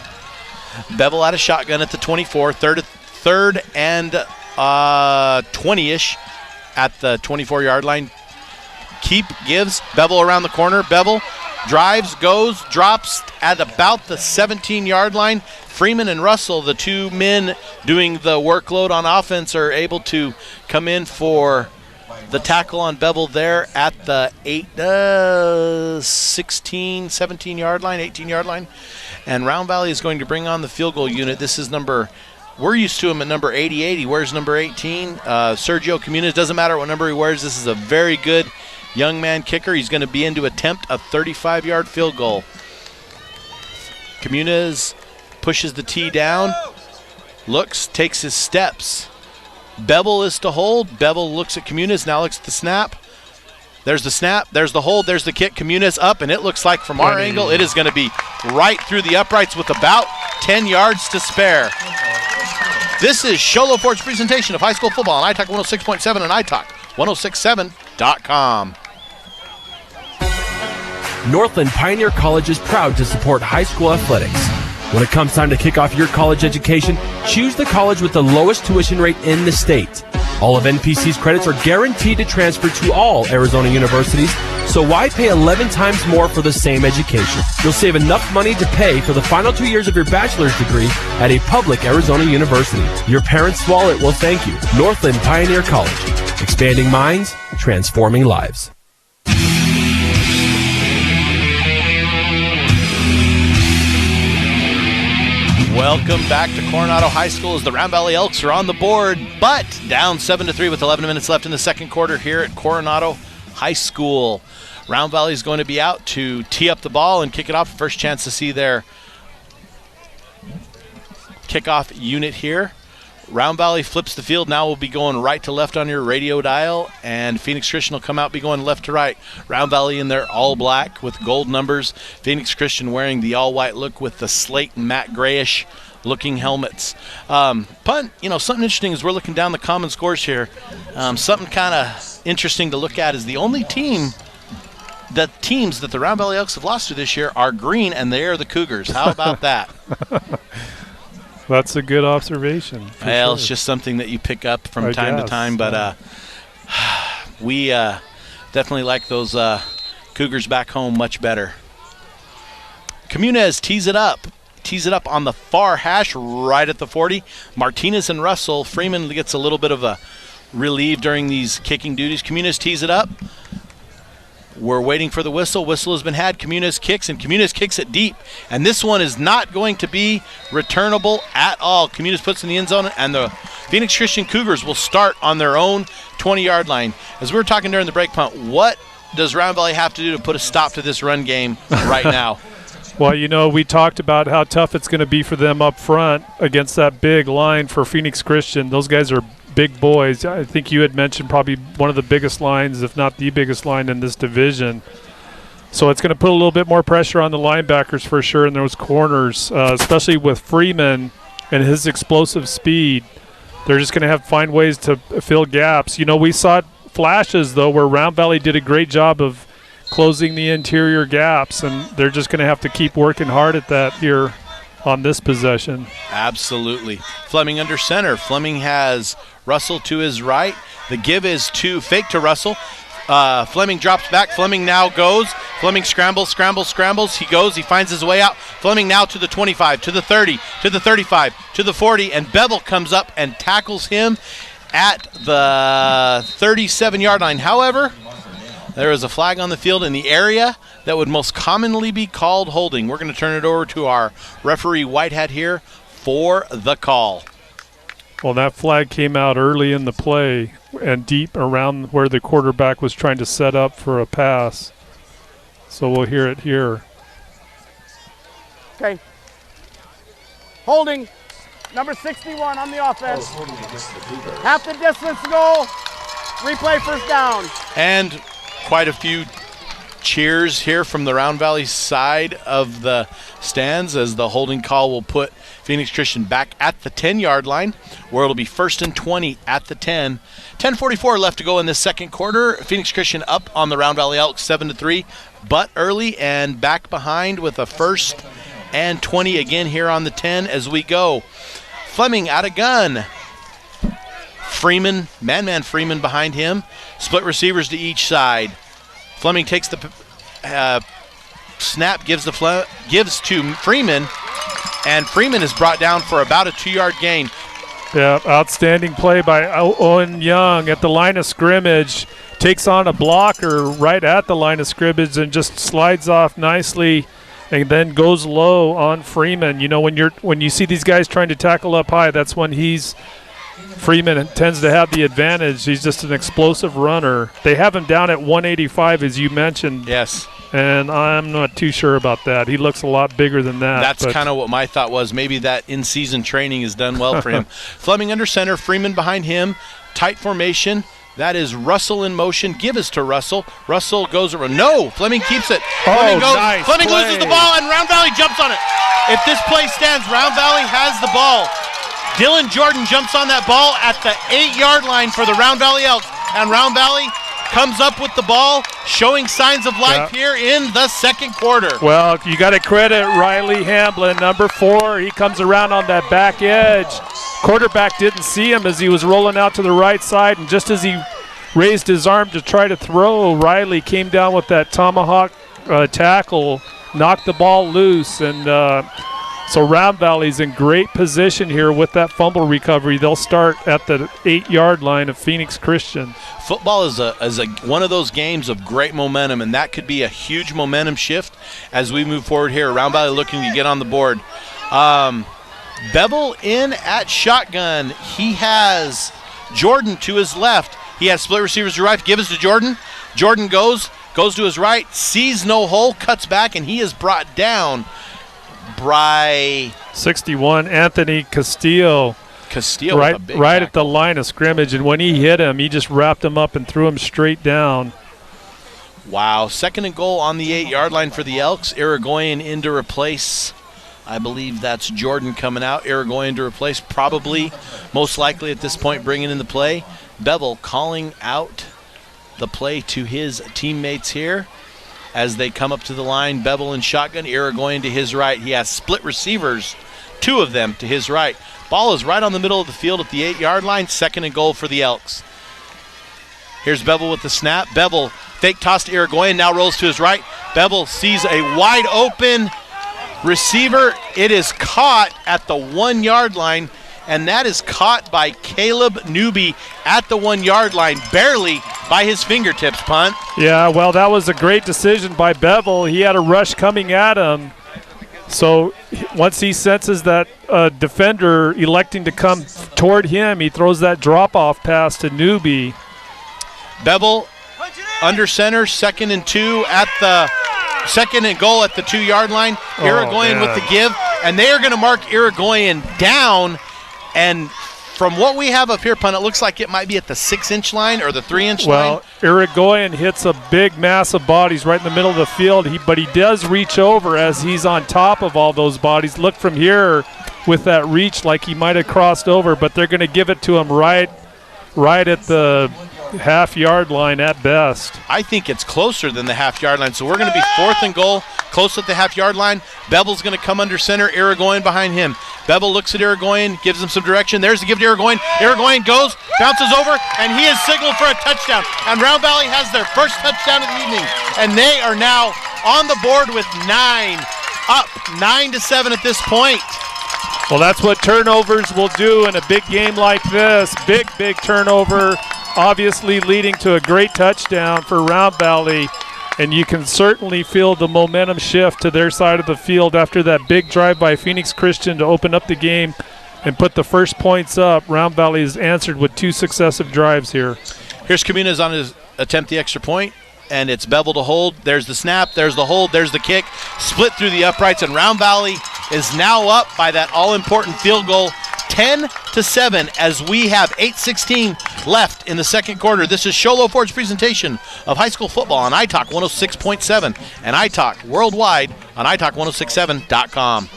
S1: Bevel out of shotgun at the 24, 3rd and 20-ish at the 24-yard line. Keep gives Bevel around the corner. Bevel drives, goes, drops at about the 17-yard line. Freeman and Russell, the two men doing the workload on offense, are able to come in for the tackle on Bevel there at the 16, 17-yard line, 18-yard line. And Round Valley is going to bring on the field goal unit. This is we're used to him at number 88. He wears number 18. Sergio Comunes, doesn't matter what number he wears. This is a very good young man kicker. He's going to be in to attempt a 35-yard field goal. Comunes pushes the tee down, looks, takes his steps. Bevel is to hold. Bevel looks at Comunes, now looks at the snap. There's the snap, there's the hold, there's the kick. Comunes up, and it looks like from our angle it is going to be right through the uprights with about 10 yards to spare. This is Sholo Ford's presentation of high school football on iTalk 106.7 and iTalk 1067.com.
S7: Northland Pioneer College is proud to support high school athletics. When it comes time to kick off your college education, choose the college with the lowest tuition rate in the state. All of NPC's credits are guaranteed to transfer to all Arizona universities, so why pay 11 times more for the same education? You'll save enough money to pay for the final 2 years of your bachelor's degree at a public Arizona university. Your parents' wallet will thank you. Northland Pioneer College. Expanding minds, transforming lives.
S1: Welcome back to Coronado High School as the Round Valley Elks are on the board, but down 7-3 with 11 minutes left in the second quarter here at Coronado High School. Round Valley is going to be out to tee up the ball and kick it off. First chance to see their kickoff unit here. Round Valley flips the field. Now we'll be going right to left on your radio dial, and Phoenix Christian will come out, be going left to right. Round Valley in their all black with gold numbers. Phoenix Christian wearing the all white look with the slate and matte grayish looking helmets. Punt, something interesting is we're looking down the common scores here. Something kind of interesting to look at is the only teams that the Round Valley Elks have lost to this year are green, and they are the Cougars. How about that?
S2: That's a good observation.
S1: Well,
S2: sure.
S1: It's just something that you pick up from time to time, but we definitely like those Cougars back home much better. Comunes tees it up on the far hash right at the 40. Martinez and Russell. Freeman gets a little bit of a relief during these kicking duties. Comunes tees it up. We're waiting for the whistle. Whistle has been had. Comunes kicks, and Comunes kicks it deep. And this one is not going to be returnable at all. Comunes puts in the end zone, and the Phoenix Christian Cougars will start on their own 20-yard line. As we were talking during the break punt, what does Round Valley have to do to put a stop to this run game right now?
S2: Well, we talked about how tough it's going to be for them up front against that big line for Phoenix Christian. Those guys are big boys. I think you had mentioned probably one of the biggest lines, if not the biggest line in this division. So it's going to put a little bit more pressure on the linebackers for sure in those corners, especially with Freeman and his explosive speed. They're just going to have to find ways to fill gaps. We saw flashes, though, where Round Valley did a great job of closing the interior gaps, and they're just going to have to keep working hard at that here on this possession.
S1: Absolutely. Fleming under center. Fleming has Russell to his right. The give is to fake to Russell. Fleming drops back. Fleming now goes. Fleming scrambles. He goes. He finds his way out. Fleming now to the 25, to the 30, to the 35, to the 40, and Bevel comes up and tackles him at the 37-yard line. However, there is a flag on the field in the area that would most commonly be called holding. We're going to turn it over to our referee Whitehead here for the call.
S2: Well, that flag came out early in the play and deep around where the quarterback was trying to set up for a pass. So we'll hear it here.
S6: Okay. Holding. Number 61 on the offense. Half the distance to go. Replay first down.
S1: And quite a few cheers here from the Round Valley side of the stands as the holding call will put Phoenix Christian back at the 10-yard line, where it'll be 1st and 20 at the 10. 10:44 left to go in this second quarter. Phoenix Christian up on the Round Valley Elks 7-3, but early and back behind with a 1st and 20 again here on the 10 as we go. Fleming out of gun. Freeman, man Freeman behind him. Split receivers to each side. Fleming takes the snap gives to Freeman, and Freeman is brought down for about a 2-yard gain.
S2: Yeah, outstanding play by Owen Young at the line of scrimmage. Takes on a blocker right at the line of scrimmage and just slides off nicely, and then goes low on Freeman. You know, when you see these guys trying to tackle up high, that's when Freeman tends to have the advantage. He's just an explosive runner. They have him down at 185, as you mentioned.
S1: Yes.
S2: And I'm not too sure about that. He looks a lot bigger than that.
S1: That's kind of what my thought was. Maybe that in-season training has done well for him. Fleming under center, Freeman behind him, tight formation. That is Russell in motion. Give us to Russell. Russell goes around. No, Fleming keeps it. Fleming goes.
S2: Nice
S1: Fleming
S2: play.
S1: loses the ball, and Round Valley jumps on it. If this play stands, Round Valley has the ball. Dylan Jordan jumps on that ball at the 8-yard line for the Round Valley Elks, and Round Valley comes up with the ball, showing signs of life here in the second quarter.
S2: Well, you got to credit Riley Hamblin, number 4. He comes around on that back edge. Quarterback didn't see him as he was rolling out to the right side, and just as he raised his arm to try to throw, Riley came down with that tomahawk tackle, knocked the ball loose, and so Round Valley's in great position here with that fumble recovery. They'll start at the 8-yard line of Phoenix Christian.
S1: Football is one of those games of great momentum, and that could be a huge momentum shift as we move forward here. Round Valley looking to get on the board. Bevel in at shotgun. He has Jordan to his left. He has split receivers to right. Give us to Jordan. Jordan goes to his right, sees no hole, cuts back, and he is brought down by
S2: 61, Anthony Castillo.
S1: Castillo
S2: right,
S1: with a big
S2: right
S1: tackle.
S2: at the line of scrimmage, and when he hit him, he just wrapped him up and threw him straight down.
S1: Wow, 2nd and goal on the 8-yard line for the Elks. Irigoyen in to replace, I believe that's Jordan coming out. Irigoyen to replace, probably, most likely at this point, bringing in the play. Bevel calling out the play to his teammates here as they come up to the line. Bevel in shotgun, Irigoyen to his right. He has split receivers, 2 of them to his right. Ball is right on the middle of the field at the 8-yard line. 2nd and goal for the Elks. Here's Bevel with the snap. Bevel fake toss to Irigoyen, now rolls to his right. Bevel sees a wide open receiver. It is caught at the 1-yard line, and that is caught by Caleb Newby at the 1-yard line, barely by his fingertips, punt.
S2: Yeah, well, that was a great decision by Bevel. He had a rush coming at him. So once he senses that defender electing to come toward him, he throws that drop-off pass to Newby.
S1: Bevel under center, 2nd and 2 at the 2nd and goal at the 2-yard line. Irigoyen with the give, and they are going to mark Irigoyen down. And from what we have up here, punt, it looks like it might be at the 6-inch line or the 3-inch line.
S2: Well, Irigoyen hits a big mass of bodies right in the middle of the field, but he does reach over as he's on top of all those bodies. Look from here with that reach like he might have crossed over, but they're going to give it to him right at the half-yard line at best.
S1: I think it's closer than the half-yard line, so we're going to be 4th and goal, close at the half-yard line. Bevel's going to come under center, Irigoyen behind him. Bevel looks at Irigoyen, gives him some direction. There's the give to Irigoyen. Irigoyen goes, bounces over, and he is signaled for a touchdown. And Round Valley has their first touchdown of the evening, and they are now on the board with 9, up 9-7 at this point.
S2: Well, that's what turnovers will do in a big game like this. Big turnover, obviously leading to a great touchdown for Round Valley. And you can certainly feel the momentum shift to their side of the field after that big drive by Phoenix Christian to open up the game and put the first points up. Round Valley has answered with 2 successive drives here.
S1: Here's Caminas on his attempt the extra point, and it's Bevel to hold. There's the snap, there's the hold, there's the kick. Split through the uprights, and Round Valley is now up by that all-important field goal, 10-7, as we have 8:16 left in the second quarter. This is Sholo Ford's presentation of high school football on iTalk 106.7 and iTalk worldwide on iTalk1067.com.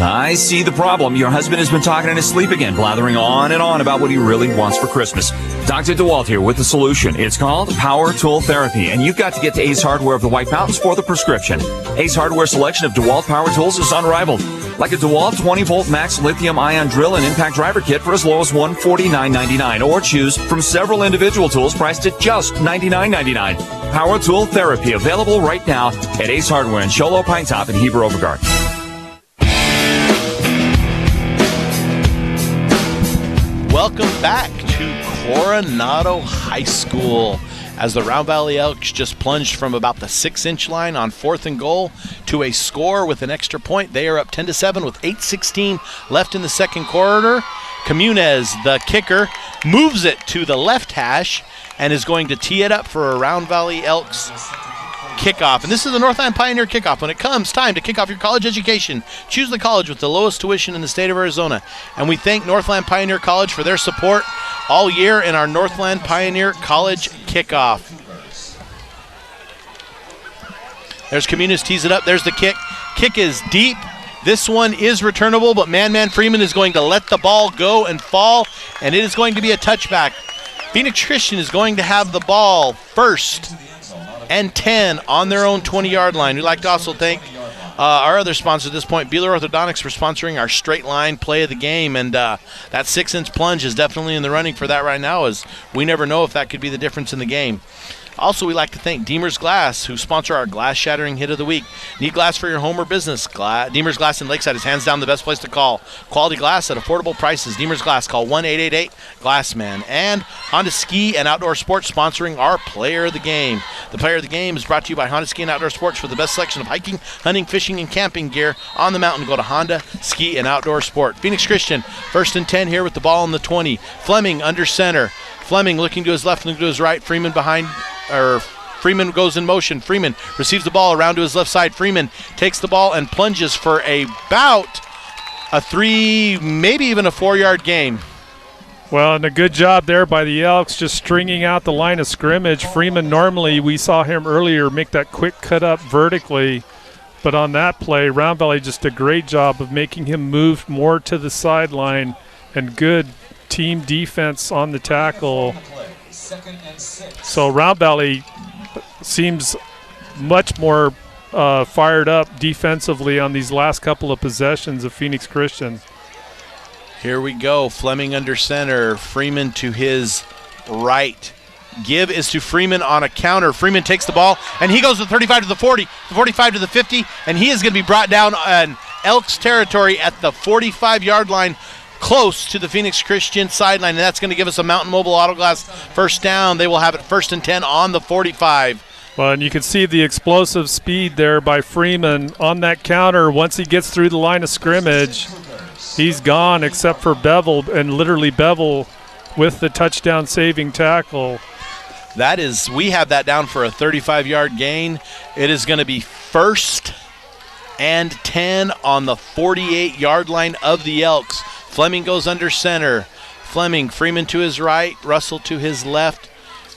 S8: I see the problem. Your husband has been talking in his sleep again, blathering on and on about what he really wants for Christmas. Dr. DeWalt here with the solution. It's called Power Tool Therapy, and you've got to get to Ace Hardware of the White Mountains for the prescription. Ace Hardware's selection of DeWalt power tools is unrivaled. like a DeWalt 20-volt max lithium-ion drill and impact driver kit for as low as $149.99, or choose from several individual tools priced at just $99.99. Power Tool Therapy, available right now at Ace Hardware in Sholo, Pine Top, and Heber Overgard.
S1: Welcome back to Coronado High School, as the Round Valley Elks just plunged from about the 6-inch line on 4th and goal to a score with an extra point. They are up 10-7 with 8:16 left in the second quarter. Comunez, the kicker, moves it to the left hash and is going to tee it up for a Round Valley Elks kickoff. And this is the Northland Pioneer kickoff. When it comes time to kick off your college education, choose the college with the lowest tuition in the state of Arizona. And we thank Northland Pioneer College for their support all year in our Northland Pioneer College kickoff. There's Comunis, tees it up. There's the kick. Kick is deep. This one is returnable, but Man Freeman is going to let the ball go and fall, and it is going to be a touchback. Phoenix Christian is going to have the ball first and 10 on their own 20-yard line. We'd like to also thank our other sponsor at this point, Beeler Orthodontics, for sponsoring our straight line play of the game. And that 6-inch plunge is definitely in the running for that right now, as we never know if that could be the difference in the game. Also, we'd like to thank Deemer's Glass, who sponsor our glass-shattering hit of the week. Need glass for your home or business? Deemer's Glass in Lakeside is hands down the best place to call. Quality glass at affordable prices. Deemer's Glass. Call 1-888-GLASSMAN. And Honda Ski and Outdoor Sports sponsoring our Player of the Game. The Player of the Game is brought to you by Honda Ski and Outdoor Sports. For the best selection of hiking, hunting, fishing, and camping gear on the mountain, go to Honda Ski and Outdoor Sport. Phoenix Christian, 1st and 10 here with the ball in the 20. Fleming under center. Fleming looking to his left, looking to his right. Freeman Freeman goes in motion. Freeman receives the ball around to his left side. Freeman takes the ball and plunges for about a 3, maybe even a 4-yard gain.
S2: Well, and a good job there by the Elks, just stringing out the line of scrimmage. Freeman, normally we saw him earlier make that quick cut up vertically, but on that play, Round Valley just a great job of making him move more to the sideline, and good team defense on the tackle. So Round Valley seems much more fired up defensively on these last couple of possessions of Phoenix Christian.
S1: Here we go. Fleming under center. Freeman to his right. Give is to Freeman on a counter. Freeman takes the ball, and he goes to 35 to the 40, the 45 to the 50, and he is going to be brought down on Elks territory at the 45-yard line, close to the Phoenix Christian sideline, and that's going to give us a Mountain Mobile Autoglass first down. They will have it 1st and 10 on the 45.
S2: Well, and you can see the explosive speed there by Freeman on that counter. Once he gets through the line of scrimmage, he's gone except for Bevel, and literally Bevel with the touchdown saving tackle.
S1: That is, we have that down for a 35-yard gain. It is going to be 1st and 10 on the 48-yard line of the Elks. Fleming goes under center. Freeman to his right, Russell to his left.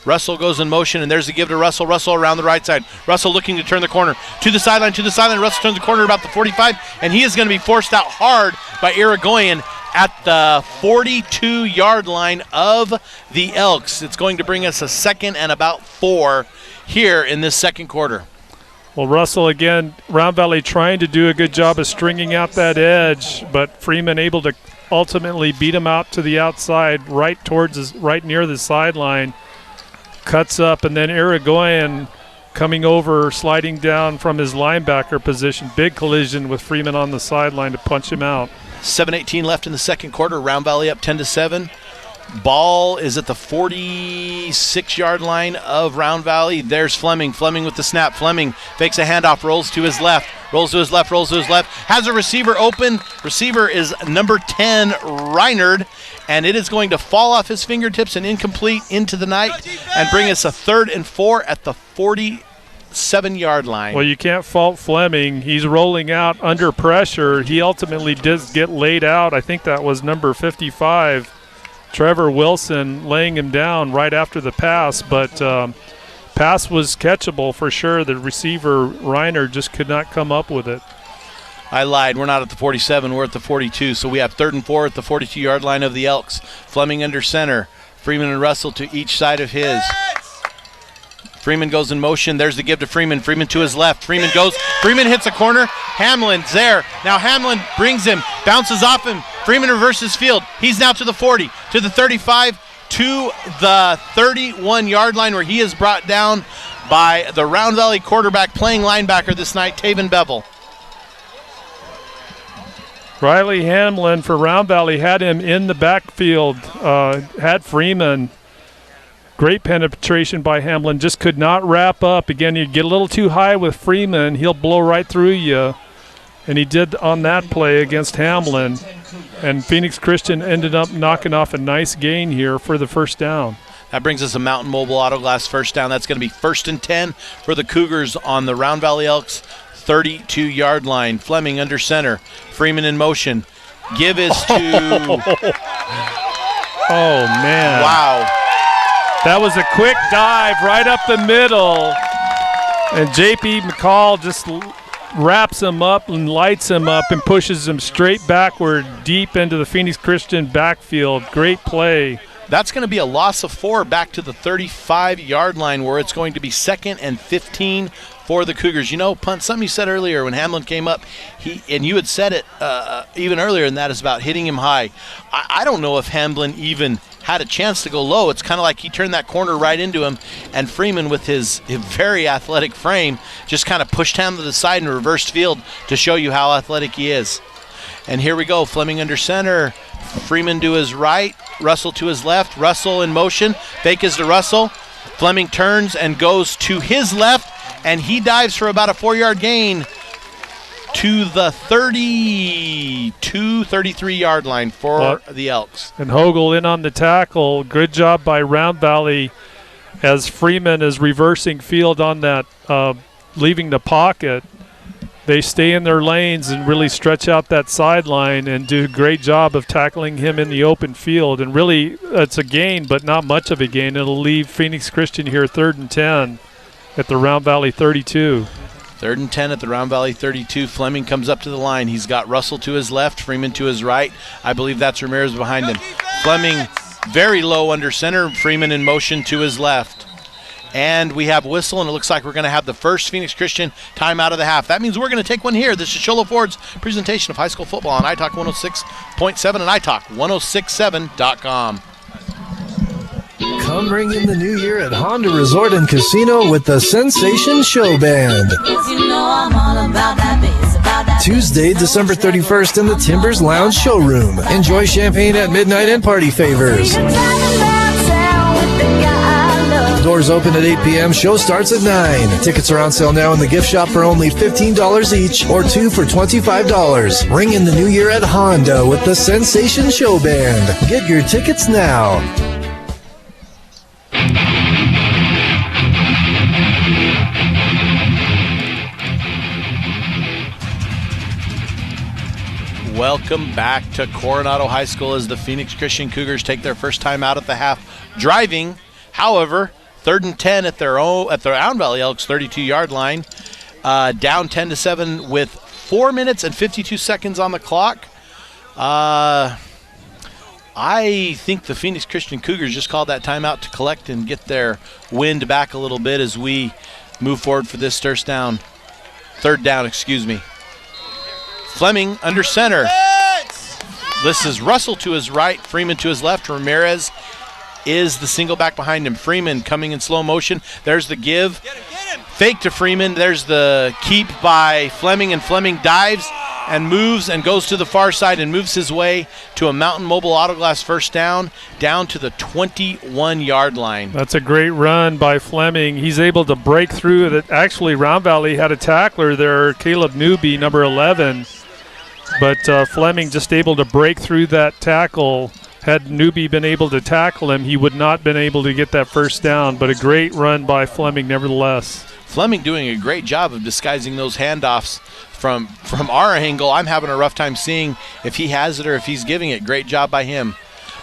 S1: Russell goes in motion, and there's the give to Russell. Russell around the right side. Russell looking to turn the corner. To the sideline. Russell turns the corner about the 45, and he is going to be forced out hard by Irigoyen at the 42-yard line of the Elks. It's going to bring us a 2nd and about 4 here in this second quarter.
S2: Well, Russell, again, Round Valley trying to do a good job of stringing out that edge, but Freeman able to ultimately beat him out to the outside, right near the sideline. Cuts up, and then Irigoyen coming over, sliding down from his linebacker position. Big collision with Freeman on the sideline to punch him out.
S1: 7:18 left in the second quarter. Round Valley up 10-7. Ball is at the 46-yard line of Round Valley. There's Fleming. Fleming with the snap. Fleming fakes a handoff, rolls to his left. Has a receiver open. Receiver is number 10, Reinard, and it is going to fall off his fingertips and incomplete into the night and bring us a 3rd and 4 at the 47-yard line.
S2: Well, you can't fault Fleming. He's rolling out under pressure. He ultimately does get laid out. I think that was number 55, Trevor Wilson, laying him down right after the pass, but pass was catchable for sure. The receiver, Reiner, just could not come up with it.
S1: I lied. We're not at the 47. We're at the 42. So we have 3rd and 4 at the 42-yard line of the Elks. Fleming under center. Freeman and Russell to each side of his. Freeman goes in motion. There's the give to Freeman. Freeman to his left. Freeman goes. Freeman hits a corner. Hamlin's there. Now Hamlin brings him, bounces off him. Freeman reverses field. He's now to the 40, to the 35, to the 31-yard line, where he is brought down by the Round Valley quarterback playing linebacker this night, Taven Bevel.
S2: Riley Hamlin for Round Valley had him in the backfield, had Freeman. Great penetration by Hamlin, just could not wrap up. Again, you get a little too high with Freeman, he'll blow right through you. And he did on that play against Hamlin. And Phoenix Christian ended up knocking off a nice gain here for the first down.
S1: That brings us a Mountain Mobile Auto Glass first down. That's going to be 1st and 10 for the Cougars on the Round Valley Elks 32-yard line. Fleming under center. Freeman in motion. Give is to...
S2: Oh, man.
S1: Wow.
S2: That was a quick dive right up the middle. And J.P. McCall just wraps him up and lights him up and pushes him straight backward deep into the Phoenix Christian backfield. Great play.
S1: That's going to be a loss of 4 back to the 35-yard line, where it's going to be 2nd and 15 for the Cougars. You know, Punt, something you said earlier when Hamlin came up, and you had said it even earlier, and that is about hitting him high. I don't know if Hamlin even had a chance to go low. It's kind of like he turned that corner right into him, and Freeman, with his very athletic frame, just kind of pushed him to the side and reversed field to show you how athletic he is. And here we go. Fleming under center. Freeman to his right. Russell to his left. Russell in motion. Fake is to Russell. Fleming turns and goes to his left, and he dives for about a 4-yard gain to the 33-yard line for the Elks.
S2: And Hogel in on the tackle. Good job by Round Valley as Freeman is reversing field on that, leaving the pocket. They stay in their lanes and really stretch out that sideline and do a great job of tackling him in the open field. And really, it's a gain, but not much of a gain. It'll leave Phoenix Christian here 3rd and 10 at the Round Valley 32.
S1: 3rd and 10 at the Round Valley 32. Fleming comes up to the line. He's got Russell to his left, Freeman to his right. I believe that's Ramirez behind him. Fleming very low under center. Freeman in motion to his left. And we have whistle, and it looks like we're going to have the first Phoenix Christian timeout of the half. That means we're going to take one here. This is Sholo Ford's presentation of high school football on iTalk 106.7 and iTalk1067.com.
S5: Come ring in the new year at Honda Resort and Casino with the Sensation Show Band. Tuesday, December 31st in the Timbers Lounge showroom. Enjoy champagne at midnight and party favors. Doors open at 8 p.m. Show starts at 9. Tickets are on sale now in the gift shop for only $15 each, or 2 for $25. Ring in the new year at Honda with the Sensation Show Band. Get your tickets now.
S1: Welcome back to Coronado High School as the Phoenix Christian Cougars take their first time out at the half driving. However, 3rd and 10 at the Round Valley Elks 32-yard line. Down 10-7 with 4 minutes and 52 seconds on the clock. I think the Phoenix Christian Cougars just called that timeout to collect and get their wind back a little bit as we move forward for this third down. Fleming under center. This is Russell to his right, Freeman to his left. Ramirez is the single back behind him. Freeman coming in slow motion. There's the give. Fake to Freeman. There's the keep by Fleming, and Fleming dives and moves and goes to the far side and moves his way to a Mountain Mobile Auto Glass first down to the 21-yard line.
S2: That's a great run by Fleming. He's able to break through. That actually, Round Valley had a tackler there, Caleb Newby, number 11. But Fleming just able to break through that tackle. Had Newby been able to tackle him, he would not been able to get that first down. But a great run by Fleming nevertheless.
S1: Fleming doing a great job of disguising those handoffs from our angle. I'm having a rough time seeing if he has it or if he's giving it. Great job by him.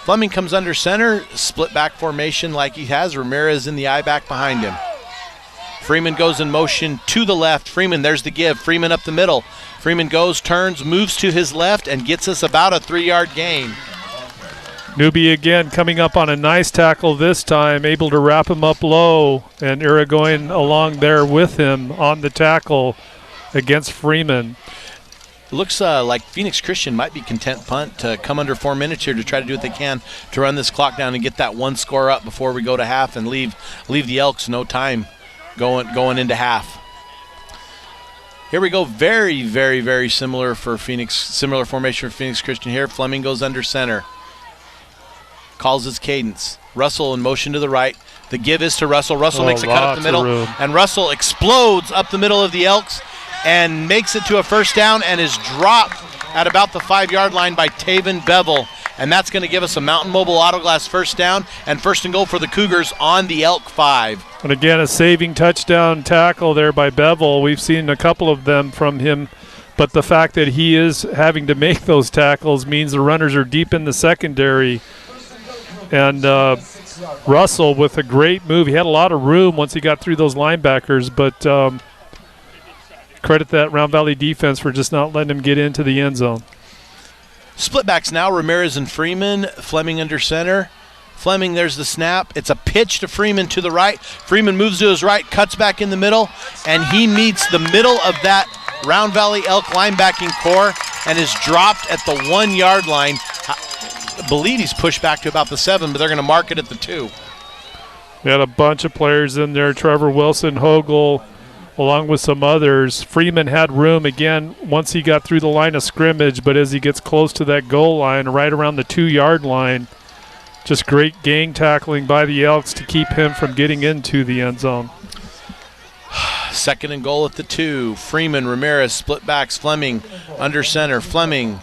S1: Fleming comes under center, split back formation like he has. Ramirez in the eye back behind him. Freeman goes in motion to the left. Freeman, there's the give. Freeman up the middle. Freeman goes, turns, moves to his left, and gets us about a 3-yard gain.
S2: Newby again coming up on a nice tackle this time, able to wrap him up low, and Irigoyen along there with him on the tackle against Freeman.
S1: Looks like Phoenix Christian might be content punt to come under 4 minutes here to try to do what they can to run this clock down and get that one score up before we go to half and leave the Elks no time going into half. Here we go. Very, very, very similar for Phoenix. Similar formation for Phoenix Christian here. Fleming goes under center. Calls his cadence. Russell in motion to the right. The give is to Russell. Russell makes a cut up the middle. And Russell explodes up the middle of the Elks and makes it to a first down and is dropped at about the 5-yard line by Taven Bevel. And that's going to give us a Mountain Mobile Auto Glass first down and first and goal for the Cougars on the Elk 5.
S2: And again, a saving touchdown tackle there by Bevel. We've seen a couple of them from him, but the fact that he is having to make those tackles means the runners are deep in the secondary. And Russell with a great move. He had a lot of room once he got through those linebackers, but credit that Round Valley defense for just not letting him get into the end zone.
S1: Splitbacks now, Ramirez and Freeman. Fleming under center. Fleming, there's the snap. It's a pitch to Freeman to the right. Freeman moves to his right, cuts back in the middle, and he meets the middle of that Round Valley Elk linebacking core and is dropped at the 1-yard line. I believe he's pushed back to about the 7, but they're going to mark it at the 2.
S2: We had a bunch of players in there. Trevor Wilson, Hogle, along with some others. Freeman had room again once he got through the line of scrimmage, but as he gets close to that goal line, right around the 2-yard line, just great gang tackling by the Elks to keep him from getting into the end zone.
S1: Second and goal at the 2. Freeman, Ramirez, split backs. Fleming under center. Fleming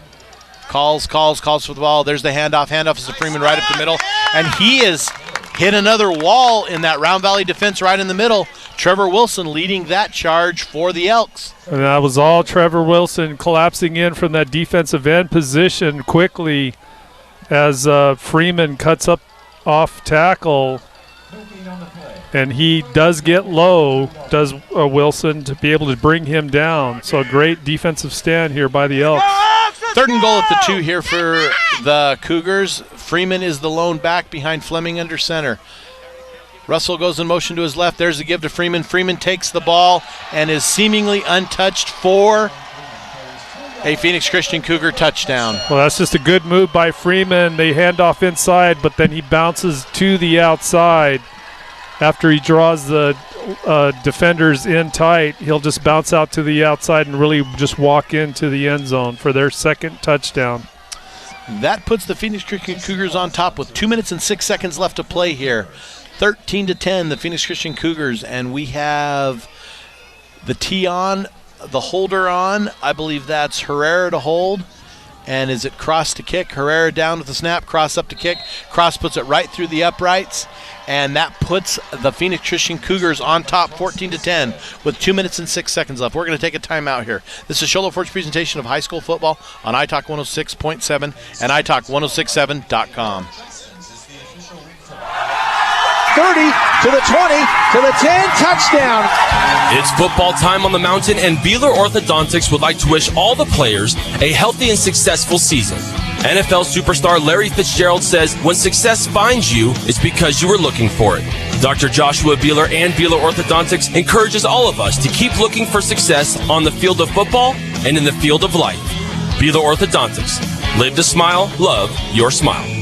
S1: calls for the ball. There's the handoff. Handoff is to Freeman right up the middle. And he has hit another wall in that Round Valley defense right in the middle. Trevor Wilson leading that charge for the Elks.
S2: And that was all Trevor Wilson collapsing in from that defensive end position quickly as Freeman cuts up off tackle. And he does get low, does Wilson, to be able to bring him down. So a great defensive stand here by the Elks.
S1: Third and goal at the 2 here for the Cougars. Freeman is the lone back behind Fleming under center. Russell goes in motion to his left. There's the give to Freeman. Freeman takes the ball and is seemingly untouched for a Phoenix Christian Cougar touchdown.
S2: Well, that's just a good move by Freeman. They hand off inside, but then he bounces to the outside. After he draws the defenders in tight, he'll just bounce out to the outside and really just walk into the end zone for their second touchdown.
S1: That puts the Phoenix Christian Cougars on top with 2 minutes and 6 seconds left to play here. 13-10, the Phoenix Christian Cougars, and we have the tee on, the holder on. I believe that's Herrera to hold. And is it cross to kick? Herrera down with the snap, cross up to kick. Cross puts it right through the uprights. And that puts the Phoenix Christian Cougars on top 14-10 with 2 minutes and 6 seconds left. We're going to take a timeout here. This is Shola Ford's presentation of high school football on iTalk 106.7 and iTalk1067.com.
S9: 30 to the 20 to the 10, touchdown.
S7: It's football time on the mountain, and Beeler Orthodontics would like to wish all the players a healthy and successful season. NFL superstar Larry Fitzgerald says when success finds you, it's because you were looking for it. Dr. Joshua Beeler and Beeler Orthodontics encourages all of us to keep looking for success on the field of football and in the field of life. Beeler Orthodontics. Live to smile, love your smile.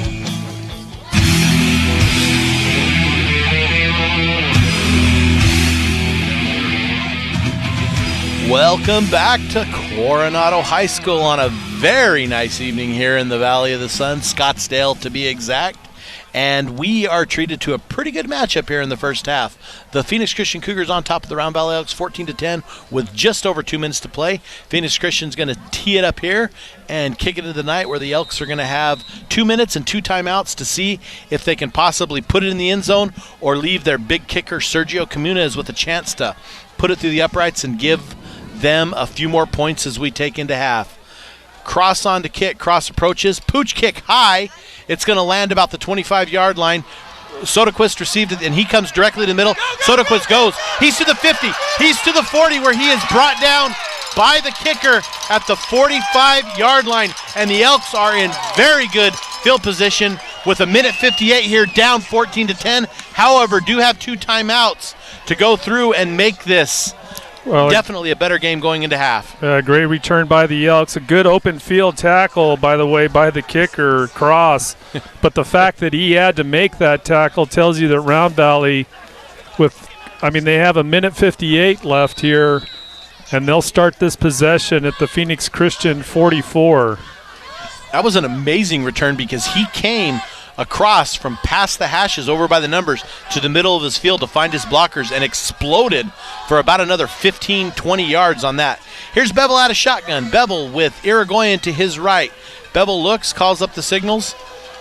S1: Welcome back to Coronado High School on a very nice evening here in the Valley of the Sun, Scottsdale to be exact. And we are treated to a pretty good matchup here in the first half. The Phoenix Christian Cougars on top of the Round Valley Elks 14-10 with just over 2 minutes to play. Phoenix Christian's going to tee it up here and kick it into the night where the Elks are going to have 2 minutes and 2 timeouts to see if they can possibly put it in the end zone or leave their big kicker Sergio Comunez with a chance to put it through the uprights and give them a few more points as we take into half. Cross on to kick, cross approaches, pooch kick high. It's going to land about the 25-yard line. Soderquist received it, and he comes directly to the middle. Soderquist goes. He's to the 50. He's to the 40, where he is brought down by the kicker at the 45-yard line. And the Elks are in very good field position with a minute 58 here, down 14-10. However, do have 2 timeouts to go through and make this definitely a better game going into half.
S2: Great return by the Elks. A good open field tackle, by the way, by the kicker, Cross. But the fact that he had to make that tackle tells you that Round Valley, they have a minute 58 left here, and they'll start this possession at the Phoenix Christian 44.
S1: That was an amazing return because he came across from past the hashes over by the numbers to the middle of his field to find his blockers and exploded for about another 15, 20 yards on that. Here's Bevel out of shotgun. Bevel with Irigoyen to his right. Bevel looks, calls up the signals.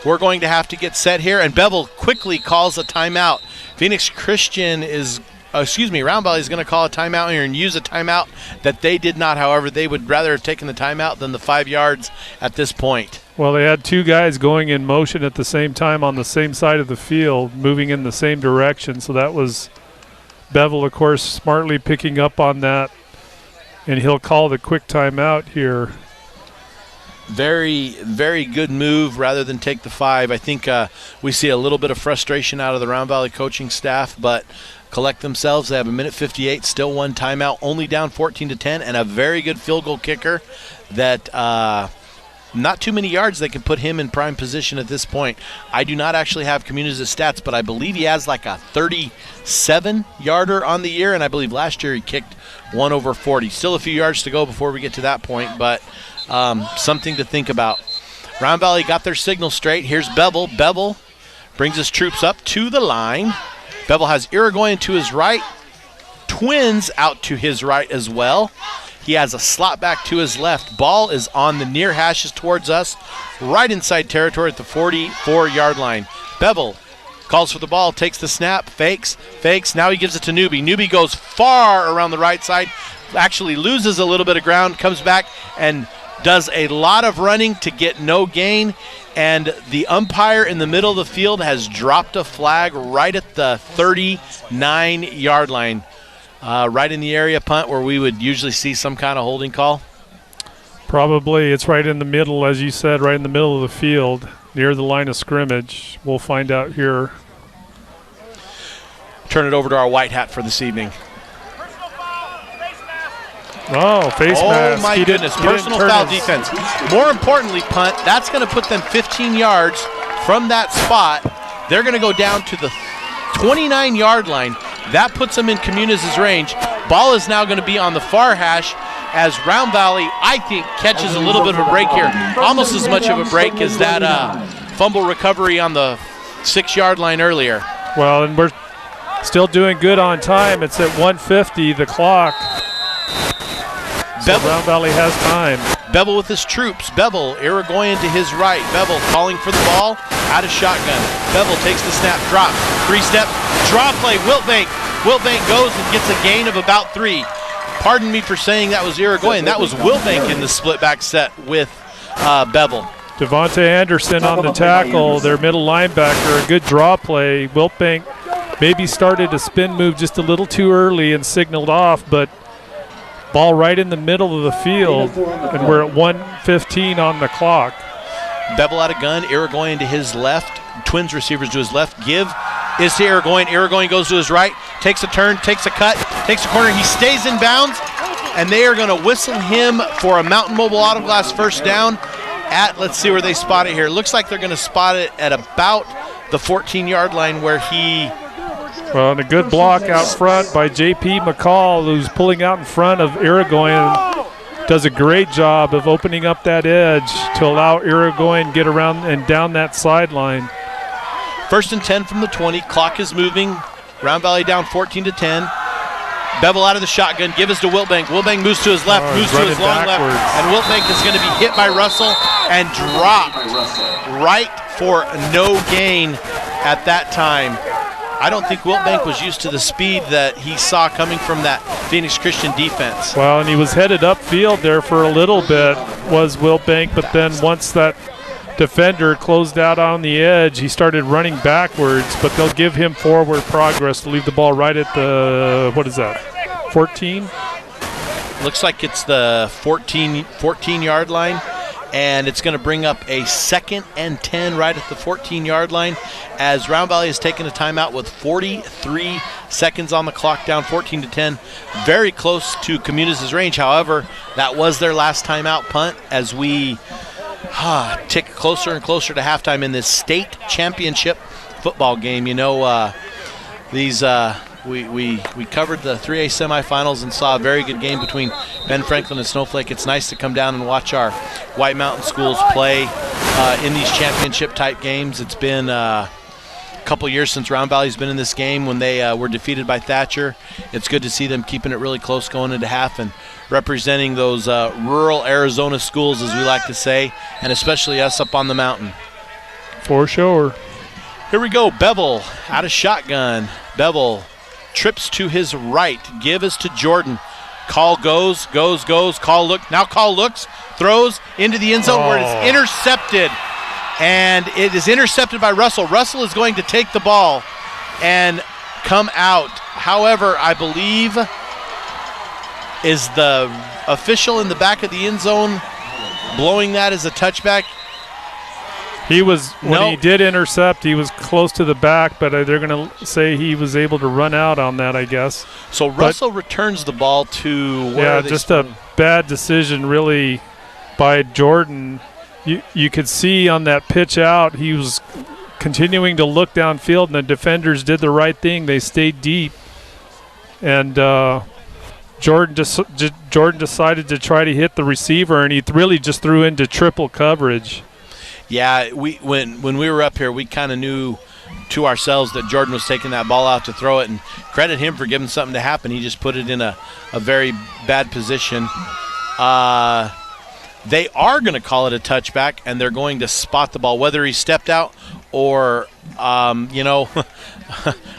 S1: We're going to have to get set here, and Bevel quickly calls a timeout. Phoenix Christian Round Valley is going to call a timeout here and use a timeout that they did not. However, they would rather have taken the timeout than the 5 yards at this point.
S2: Well, they had 2 guys going in motion at the same time on the same side of the field, moving in the same direction. So that was Bevel, of course, smartly picking up on that, and he'll call the quick timeout here.
S1: Very, very good move rather than take the 5. I think we see a little bit of frustration out of the Round Valley coaching staff, but collect themselves. They have a minute 58, still 1 timeout, only down 14-10, and a very good field goal kicker that not too many yards they can put him in prime position at this point. I do not actually have Communities' stats, but I believe he has like a 37-yarder on the year, and I believe last year he kicked 1 over 40. Still a few yards to go before we get to that point, but something to think about. Round Valley got their signal straight. Here's Bevel. Bevel brings his troops up to the line. Bevel has Irigoyen to his right. Twins out to his right as well. He has a slot back to his left. Ball is on the near hashes towards us, right inside territory at the 44-yard line. Bevel calls for the ball, takes the snap, fakes. Now he gives it to Newby. Newby goes far around the right side, actually loses a little bit of ground, comes back and does a lot of running to get no gain. And the umpire in the middle of the field has dropped a flag right at the 39-yard line. Right in the area punt where we would usually see some kind of holding call?
S2: Probably. It's right in the middle, as you said, right in the middle of the field, near the line of scrimmage. We'll find out here.
S1: Turn it over to our white hat for this evening.
S2: Oh, face mask.
S1: Oh, my goodness. Personal foul defense. More importantly, punt, that's going to put them 15 yards from that spot. They're going to go down to the 29-yard line. That puts them in Communities' range. Ball is now going to be on the far hash as Round Valley, I think, catches a little bit of a break here. Almost as much of a break as that fumble recovery on the 6-yard line earlier.
S2: Well, and we're still doing good on time. It's at 1:50, the clock. So Round Valley has time.
S1: Bevel with his troops. Bevel, Irigoyen to his right. Bevel calling for the ball out of shotgun. Bevel takes the snap, drops, 3-step, draw play, Wiltbank. Wiltbank goes and gets a gain of about 3. Pardon me for saying that was Irigoyen. That was Wiltbank in the split back set with Bevel.
S2: Devontae Anderson on the tackle, their middle linebacker. A good draw play. Wiltbank maybe started a spin move just a little too early and signaled off, but ball right in the middle of the field, and we're at 1:15 on the clock.
S1: Bevel out of gun, Irigoyen to his left. Twins receivers to his left. Give is to Irigoyen. Irigoyen goes to his right, takes a turn, takes a cut, takes a corner. He stays in bounds, and they are going to whistle him for a Mountain Mobile Auto Glass first down at, let's see where they spot it here. Looks like they're going to spot it at about the 14-yard line where he...
S2: Well, and a good block out front by J.P. McCall, who's pulling out in front of Irigoyen. Does a great job of opening up that edge to allow Irigoyen get around and down that sideline.
S1: 1st and 10 from the 20. Clock is moving. Round Valley down 14-10. Bevel out of the shotgun. Give us to Wiltbank. Wiltbank moves to his left, moves to his long
S2: backwards.
S1: left, and Wiltbank is going to be hit by Russell and dropped right for no gain at that time. I don't think Wiltbank was used to the speed that he saw coming from that Phoenix Christian defense.
S2: Well, and he was headed upfield there for a little bit, was Wiltbank, but then once that defender closed out on the edge, he started running backwards, but they'll give him forward progress to leave the ball right at the, 14?
S1: Looks like it's the 14-yard line. and it's going to bring up a 2nd and 10 right at the 14-yard line as Round Valley has taken a timeout with 43 seconds on the clock, down 14-10, very close to Communis' range. However, that was their last timeout punt as we tick closer and closer to halftime in this state championship football game. You know, we covered the 3A semifinals and saw a very good game between Ben Franklin and Snowflake. It's nice to come down and watch our White Mountain schools play in these championship-type games. It's been a couple years since Round Valley's been in this game when they were defeated by Thatcher. It's good to see them keeping it really close going into half and representing those rural Arizona schools, as we like to say, and especially us up on the mountain.
S2: For sure.
S1: Here we go. Bevel out of shotgun. Bevel trips to his right. Give is to Jordan. Call goes. Call look. Now Call looks. Throws into the end zone where it is intercepted. And it is intercepted by Russell. Russell is going to take the ball and come out. However, I believe is the official in the back of the end zone blowing that as a touchback.
S2: He was, when he did intercept, he was close to the back, but they're going to say he was able to run out on that, I guess.
S1: So Russell returns the ball to where
S2: just a bad decision, really, by Jordan. You could see on that pitch out, he was continuing to look downfield, and the defenders did the right thing. They stayed deep. And Jordan decided to try to hit the receiver, and he really just threw into triple coverage.
S1: Yeah, when we were up here, we kind of knew to ourselves that Jordan was taking that ball out to throw it, and credit him for giving something to happen. He just put it in a very bad position. They are going to call it a touchback, and they're going to spot the ball, whether he stepped out or,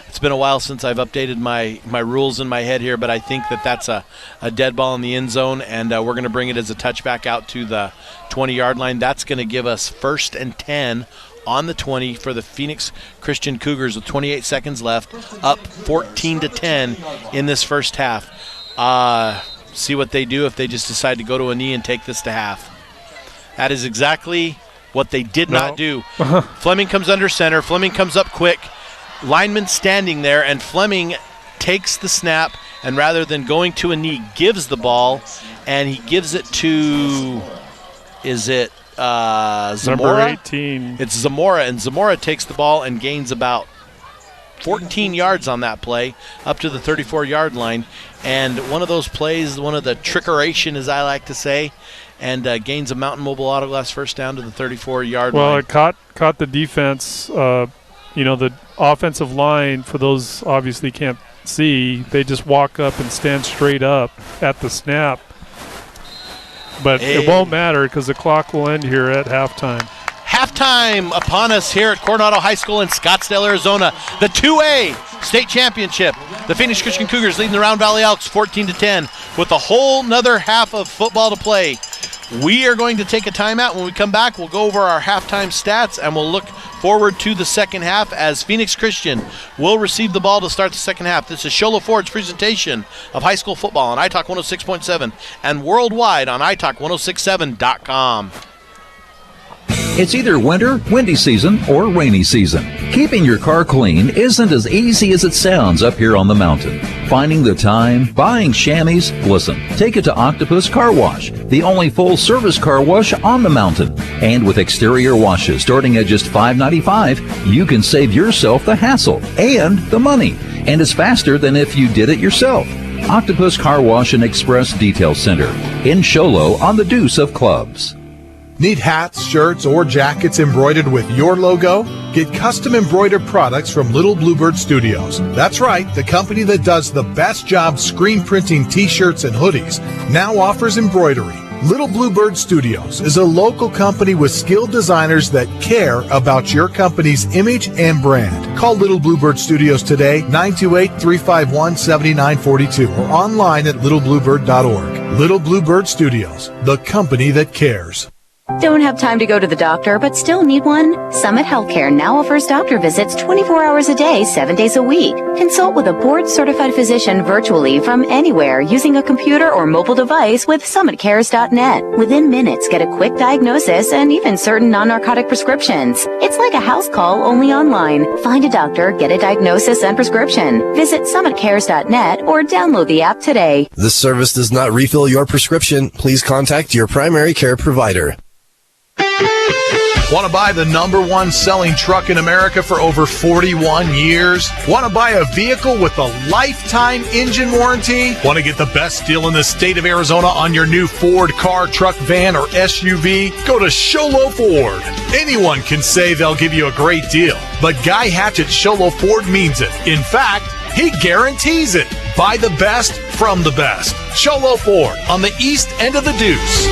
S1: it's been a while since I've updated my rules in my head here, but I think that's a dead ball in the end zone, and we're going to bring it as a touchback out to the 20-yard line. That's going to give us 1st and 10 on the 20 for the Phoenix Christian Cougars with 28 seconds left, up 14-10 in this first half. See what they do if they just decide to go to a knee and take this to half. That is exactly what they did not do. Fleming comes under center. Fleming comes up quick. Lineman standing there, and Fleming takes the snap, and rather than going to a knee, gives the ball, and he gives it to, is it Zamora?
S2: Number 18.
S1: It's Zamora, and Zamora takes the ball and gains about 14 yards on that play, up to the 34-yard line. And one of those plays, one of the trickeration, as I like to say, and gains a Mountain Mobile Auto Glass first down to the 34-yard line.
S2: Well, it caught the defense. The offensive line, for those obviously can't see, they just walk up and stand straight up at the snap. But it won't matter because the clock will end here at halftime.
S1: Halftime upon us here at Coronado High School in Scottsdale, Arizona. The 2A state championship. The Phoenix Christian Cougars leading the Round Valley Elks 14-10 with a whole nother half of football to play. We are going to take a timeout. When we come back, we'll go over our halftime stats, and we'll look forward to the second half as Phoenix Christian will receive the ball to start the second half. This is Shola Ford's presentation of high school football on iTalk 106.7 and worldwide on iTalk1067.com.
S10: It's either winter, windy season, or rainy season. Keeping your car clean isn't as easy as it sounds up here on the mountain. Finding the time, buying chamois? Listen, take it to Octopus Car Wash, the only full-service car wash on the mountain. And with exterior washes starting at just $5.95, you can save yourself the hassle and the money. And it's faster than if you did it yourself. Octopus Car Wash and Express Detail Center in Sholo on the Deuce of Clubs.
S11: Need hats, shirts, or jackets embroidered with your logo? Get custom embroidered products from Little Bluebird Studios. That's right, the company that does the best job screen printing t-shirts and hoodies now offers embroidery. Little Bluebird Studios is a local company with skilled designers that care about your company's image and brand. Call Little Bluebird Studios today, 928-351-7942, or online at littlebluebird.org. Little Bluebird Studios, the company that cares.
S12: Don't have time to go to the doctor, but still need one? Summit Healthcare now offers doctor visits 24 hours a day, 7 days a week. Consult with a board-certified physician virtually from anywhere using a computer or mobile device with summitcares.net. Within minutes, get a quick diagnosis and even certain non-narcotic prescriptions. It's like a house call, only online. Find a doctor, get a diagnosis and prescription. Visit summitcares.net or download the app today.
S5: This service does not refill your prescription. Please contact your primary care provider.
S11: Want to buy the #1 selling truck in America for over 41 years? Want to buy a vehicle with a lifetime engine warranty? Want to get the best deal in the state of Arizona on your new Ford car, truck, van, or SUV? Go to Sholo Ford. Anyone can say they'll give you a great deal, but Guy Hatch at Sholo Ford means it. In fact, he guarantees it. Buy the best from the best. Sholo Ford on the east end of the Deuce.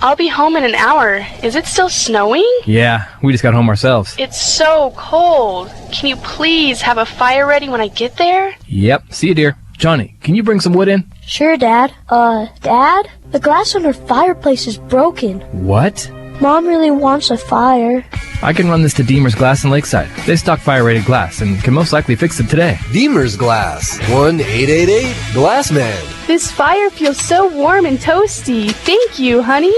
S13: I'll be home in an hour. Is it still snowing?
S14: Yeah, we just got home ourselves.
S13: It's so cold. Can you please have a fire ready when I get there?
S14: Yep. See you, dear. Johnny, can you bring some wood in?
S15: Sure, Dad. Dad? The glass on our fireplace is broken.
S14: What?
S15: Mom really wants a fire.
S14: I can run this to Deemer's Glass in Lakeside. They stock fire-rated glass and can most likely fix it today.
S5: Deemer's Glass, 1-888-GLASSMAN.
S16: This fire feels so warm and toasty. Thank you, honey.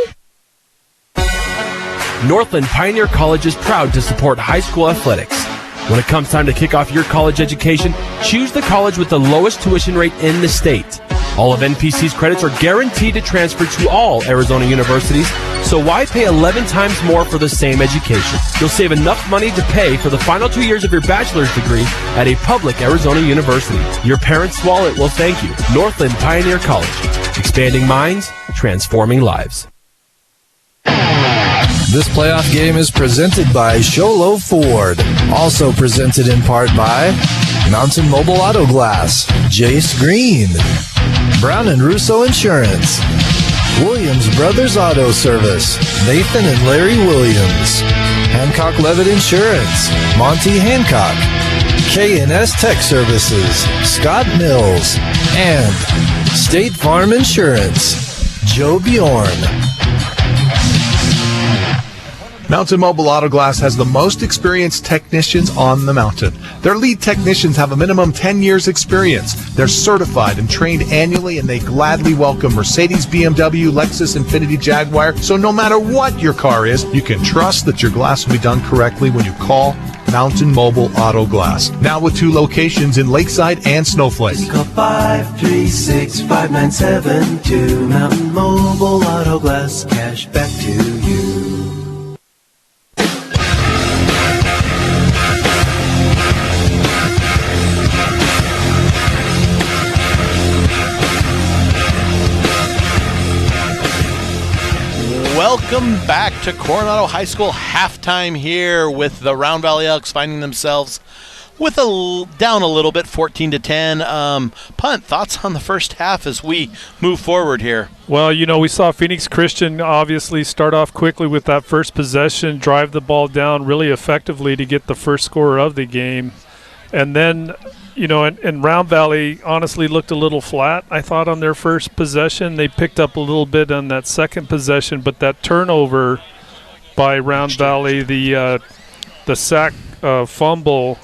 S7: Northland Pioneer College is proud to support high school athletics. When it comes time to kick off your college education, choose the college with the lowest tuition rate in the state. All of NPC's credits are guaranteed to transfer to all Arizona universities, so why pay 11 times more for the same education? You'll save enough money to pay for the final 2 years of your bachelor's degree at a public Arizona university. Your parents' wallet will thank you. Northland Pioneer College. Expanding minds, transforming lives.
S5: This playoff game is presented by Sholo Ford. Also presented in part by Mountain Mobile Auto Glass, Jace Green, Brown and Russo Insurance, Williams Brothers Auto Service, Nathan and Larry Williams, Hancock Levitt Insurance, Monty Hancock, K&S Tech Services, Scott Mills, and State Farm Insurance, Joe Bjorn.
S11: Mountain Mobile Auto Glass has the most experienced technicians on the mountain. Their lead technicians have a minimum 10 years experience. They're certified and trained annually, and they gladly welcome Mercedes, BMW, Lexus, Infiniti, Jaguar. So no matter what your car is, you can trust that your glass will be done correctly when you call Mountain Mobile Auto Glass. Now with 2 locations in Lakeside and Snowflake.
S17: Call 536-5972. Mountain Mobile Auto Glass. Cash back to you.
S1: Welcome back to Coronado High School halftime here with the Round Valley Elks finding themselves with down a little bit, 14-10. Punt, thoughts on the first half as we move forward here?
S2: Well, you know, we saw Phoenix Christian obviously start off quickly with that first possession, drive the ball down really effectively to get the first score of the game. And then, you know, and Round Valley honestly looked a little flat, I thought, on their first possession. They picked up a little bit on that second possession, but that turnover by Round Valley, the sack fumble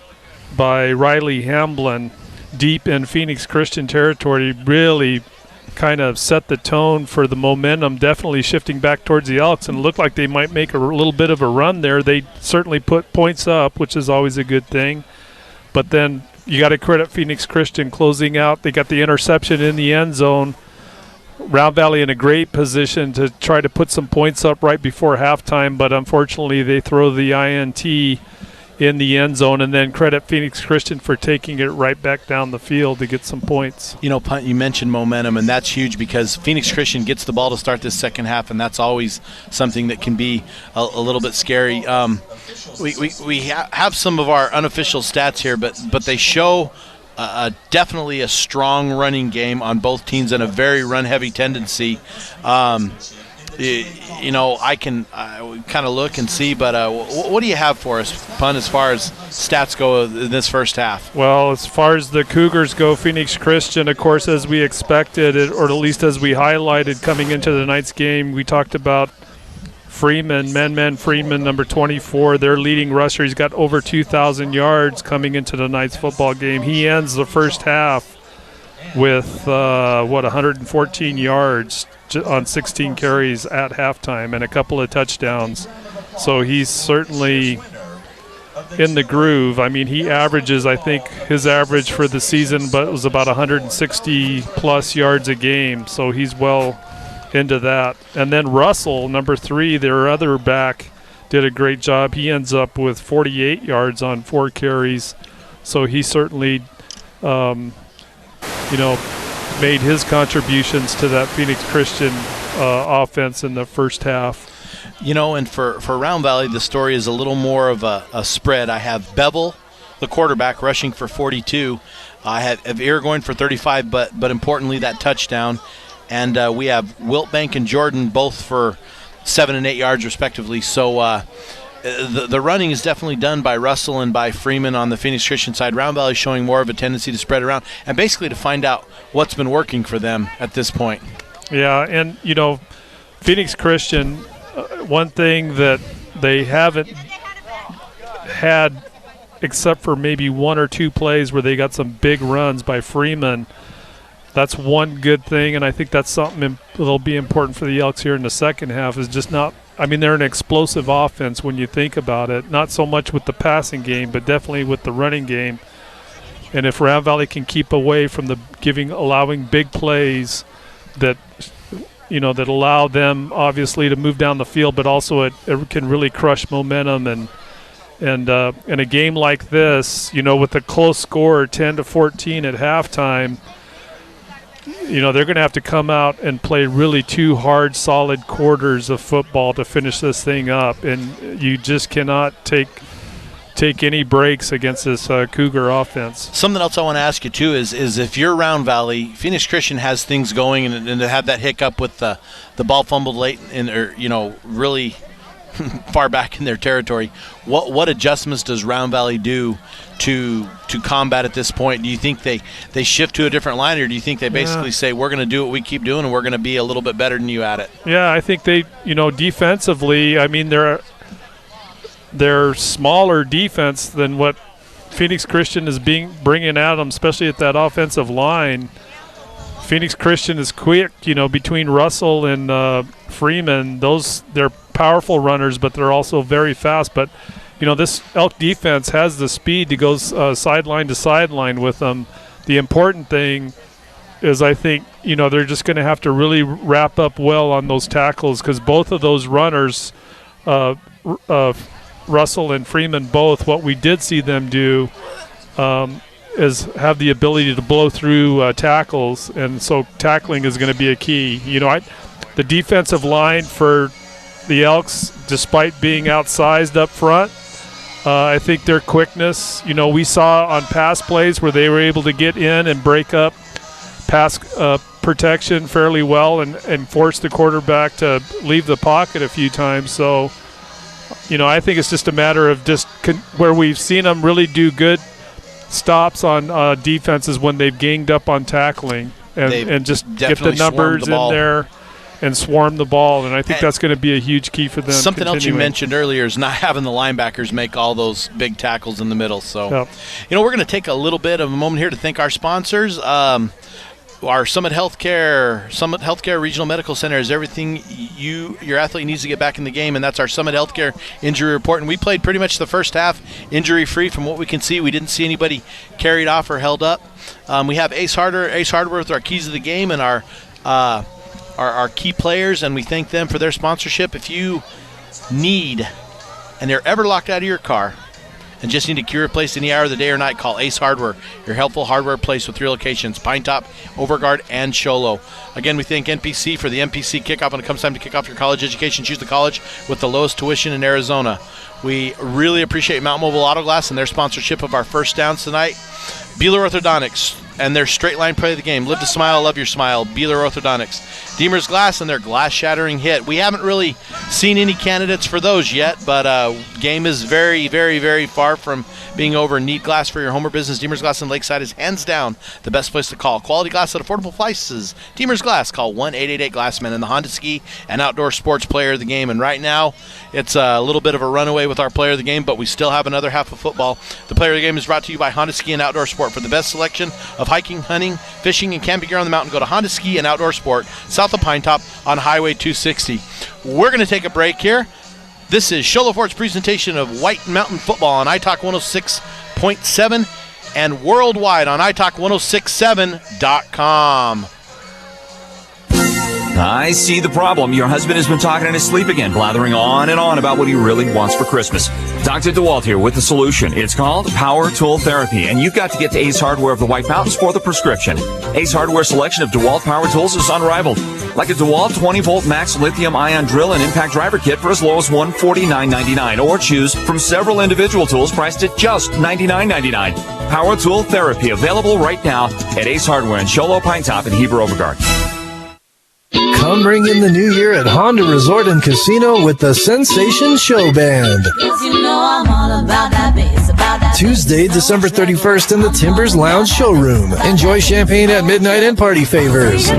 S2: by Riley Hamblin deep in Phoenix Christian territory really kind of set the tone for the momentum, definitely shifting back towards the Elks, and it looked like they might make a little bit of a run there. They certainly put points up, which is always a good thing. But then you got to credit Phoenix Christian closing out. They got the interception in the end zone. Round Valley in a great position to try to put some points up right before halftime, but unfortunately they throw the INT in the end zone, and then credit Phoenix Christian for taking it right back down the field to get some points.
S1: You know, Punt, you mentioned momentum, and that's huge because Phoenix Christian gets the ball to start this second half, and that's always something that can be a little bit scary. We have some of our unofficial stats here, but they show definitely a strong running game on both teams and a very run-heavy tendency. I can kind of look and see, but what do you have for us, Pun, as far as stats go in this first half?
S2: Well, as far as the Cougars go, Phoenix Christian, of course, as we expected, or at least as we highlighted coming into the night's game, we talked about Freeman, Freeman, number 24, their leading rusher. He's got over 2,000 yards coming into tonight's football game. He ends the first half with, 114 yards on 16 carries at halftime and a couple of touchdowns. So he's certainly in the groove. I mean, he averages, I think his average for the season was about 160-plus yards a game. So he's well into that. And then Russell, number 3, their other back, did a great job. He ends up with 48 yards on 4 carries. So he certainly, made his contributions to that Phoenix Christian offense in the first half.
S1: And for Round Valley, the story is a little more of a spread. I have Bevel, the quarterback, rushing for 42. I have Irrigoyen for 35, but importantly, that touchdown. And we have Wiltbank and Jordan both for 7 and 8 yards, respectively. So the running is definitely done by Russell and by Freeman on the Phoenix Christian side. Round Valley showing more of a tendency to spread around and basically to find out what's been working for them at this point.
S2: Yeah, and, Phoenix Christian, one thing that they haven't had, except for maybe 1 or 2 plays where they got some big runs by Freeman, that's one good thing, and I think that's something that'll be important for the Elks here in the second half, is just not – they're an explosive offense when you think about it, not so much with the passing game, but definitely with the running game. And if Round Valley can keep away from allowing big plays that allow them obviously to move down the field, but also it can really crush momentum. And in a game like this, with a close score, 10-14 at halftime, they're going to have to come out and play really 2 hard, solid quarters of football to finish this thing up. And you just cannot take any breaks against this Cougar offense.
S1: Something else I want to ask you, too, is if you're Round Valley, Phoenix Christian has things going, and to have that hiccup with the ball fumbled late really far back in their territory, what adjustments does Round Valley do to combat at this point? Do you think they shift to a different line, or do you think they basically say, we're going to do what we keep doing and we're going to be a little bit better than you at it?
S2: Yeah, I think they, defensively, they're smaller defense than what Phoenix Christian is bringing at them, especially at that offensive line. Phoenix Christian is quick, between Russell and Freeman. They're powerful runners, but they're also very fast. But, this Elk defense has the speed to go sideline to sideline with them. The important thing is, I think, they're just going to have to really wrap up well on those tackles, because both of those runners, Russell and Freeman both, what we did see them do is have the ability to blow through tackles, and so tackling is going to be a key. The defensive line for the Elks, despite being outsized up front, I think their quickness, we saw on pass plays where they were able to get in and break up pass protection fairly well and force the quarterback to leave the pocket a few times. So, I think it's just a matter of where we've seen them really do good stops on defenses when they've ganged up on tackling and just get the numbers in there and swarm the ball. And I think that's going to be a huge key for them.
S1: Something else you mentioned earlier is not having the linebackers make all those big tackles in the middle. So, we're going to take a little bit of a moment here to thank our sponsors. Our Summit Healthcare Regional Medical Center is everything your athlete needs to get back in the game, and that's our Summit Healthcare Injury Report. And we played pretty much the first half injury-free from what we can see. We didn't see anybody carried off or held up. We have Ace Hardware with our keys of the game and our key players, and we thank them for their sponsorship. If you need, and they're ever locked out of your car, and just need a key replaced any hour of the day or night, call Ace Hardware, your helpful hardware place with 3 locations, Pine Top, Overguard, and Sholo. Again, we thank NPC for the NPC kickoff. When it comes time to kick off your college education, choose the college with the lowest tuition in Arizona. We really appreciate Mount Mobile Auto Glass and their sponsorship of our first downs tonight. Beeler Orthodontics, and their straight line play of the game. Live to smile, love your smile. Beeler Orthodontics. Deemer's Glass and their glass shattering hit. We haven't really seen any candidates for those yet, but game is very, very, very far from being over. Need glass for your home or business. Deemer's Glass in Lakeside is hands down the best place to call. Quality glass at affordable prices. Deemer's Glass. Call 1-888-GLASSMAN. And the Honda Ski and Outdoor Sports player of the game. And right now, it's a little bit of a runaway with our player of the game, but we still have another half of football. The player of the game is brought to you by Honda Ski and Outdoor Sport. For the best selection of hiking, hunting, fishing, and camping gear on the mountain, go to Honda Ski and Outdoor Sport, south of Pine Top on Highway 260. We're going to take a break here. This is Show Lo Fort's presentation of White Mountain Football on iTalk 106.7 and worldwide on iTalk1067.com.
S8: I see the problem. Your husband has been talking in his sleep again, blathering on and on about what he really wants for Christmas. Dr. DeWalt here with the solution. It's called Power Tool Therapy, and you've got to get to Ace Hardware of the White Mountains for the prescription. Ace Hardware's selection of DeWalt power tools is unrivaled. Like a DeWalt 20-volt max lithium-ion drill and impact driver kit for as low as $149.99, or choose from several individual tools priced at just $99.99. Power Tool Therapy, available right now at Ace Hardware in Show Lo, Pine Top, and Heber Overgard.
S5: Come bring in the new year at Honda Resort and Casino with the Sensation Show Band. Tuesday, December 31st in the Timbers Lounge showroom. Enjoy champagne at midnight and party favors.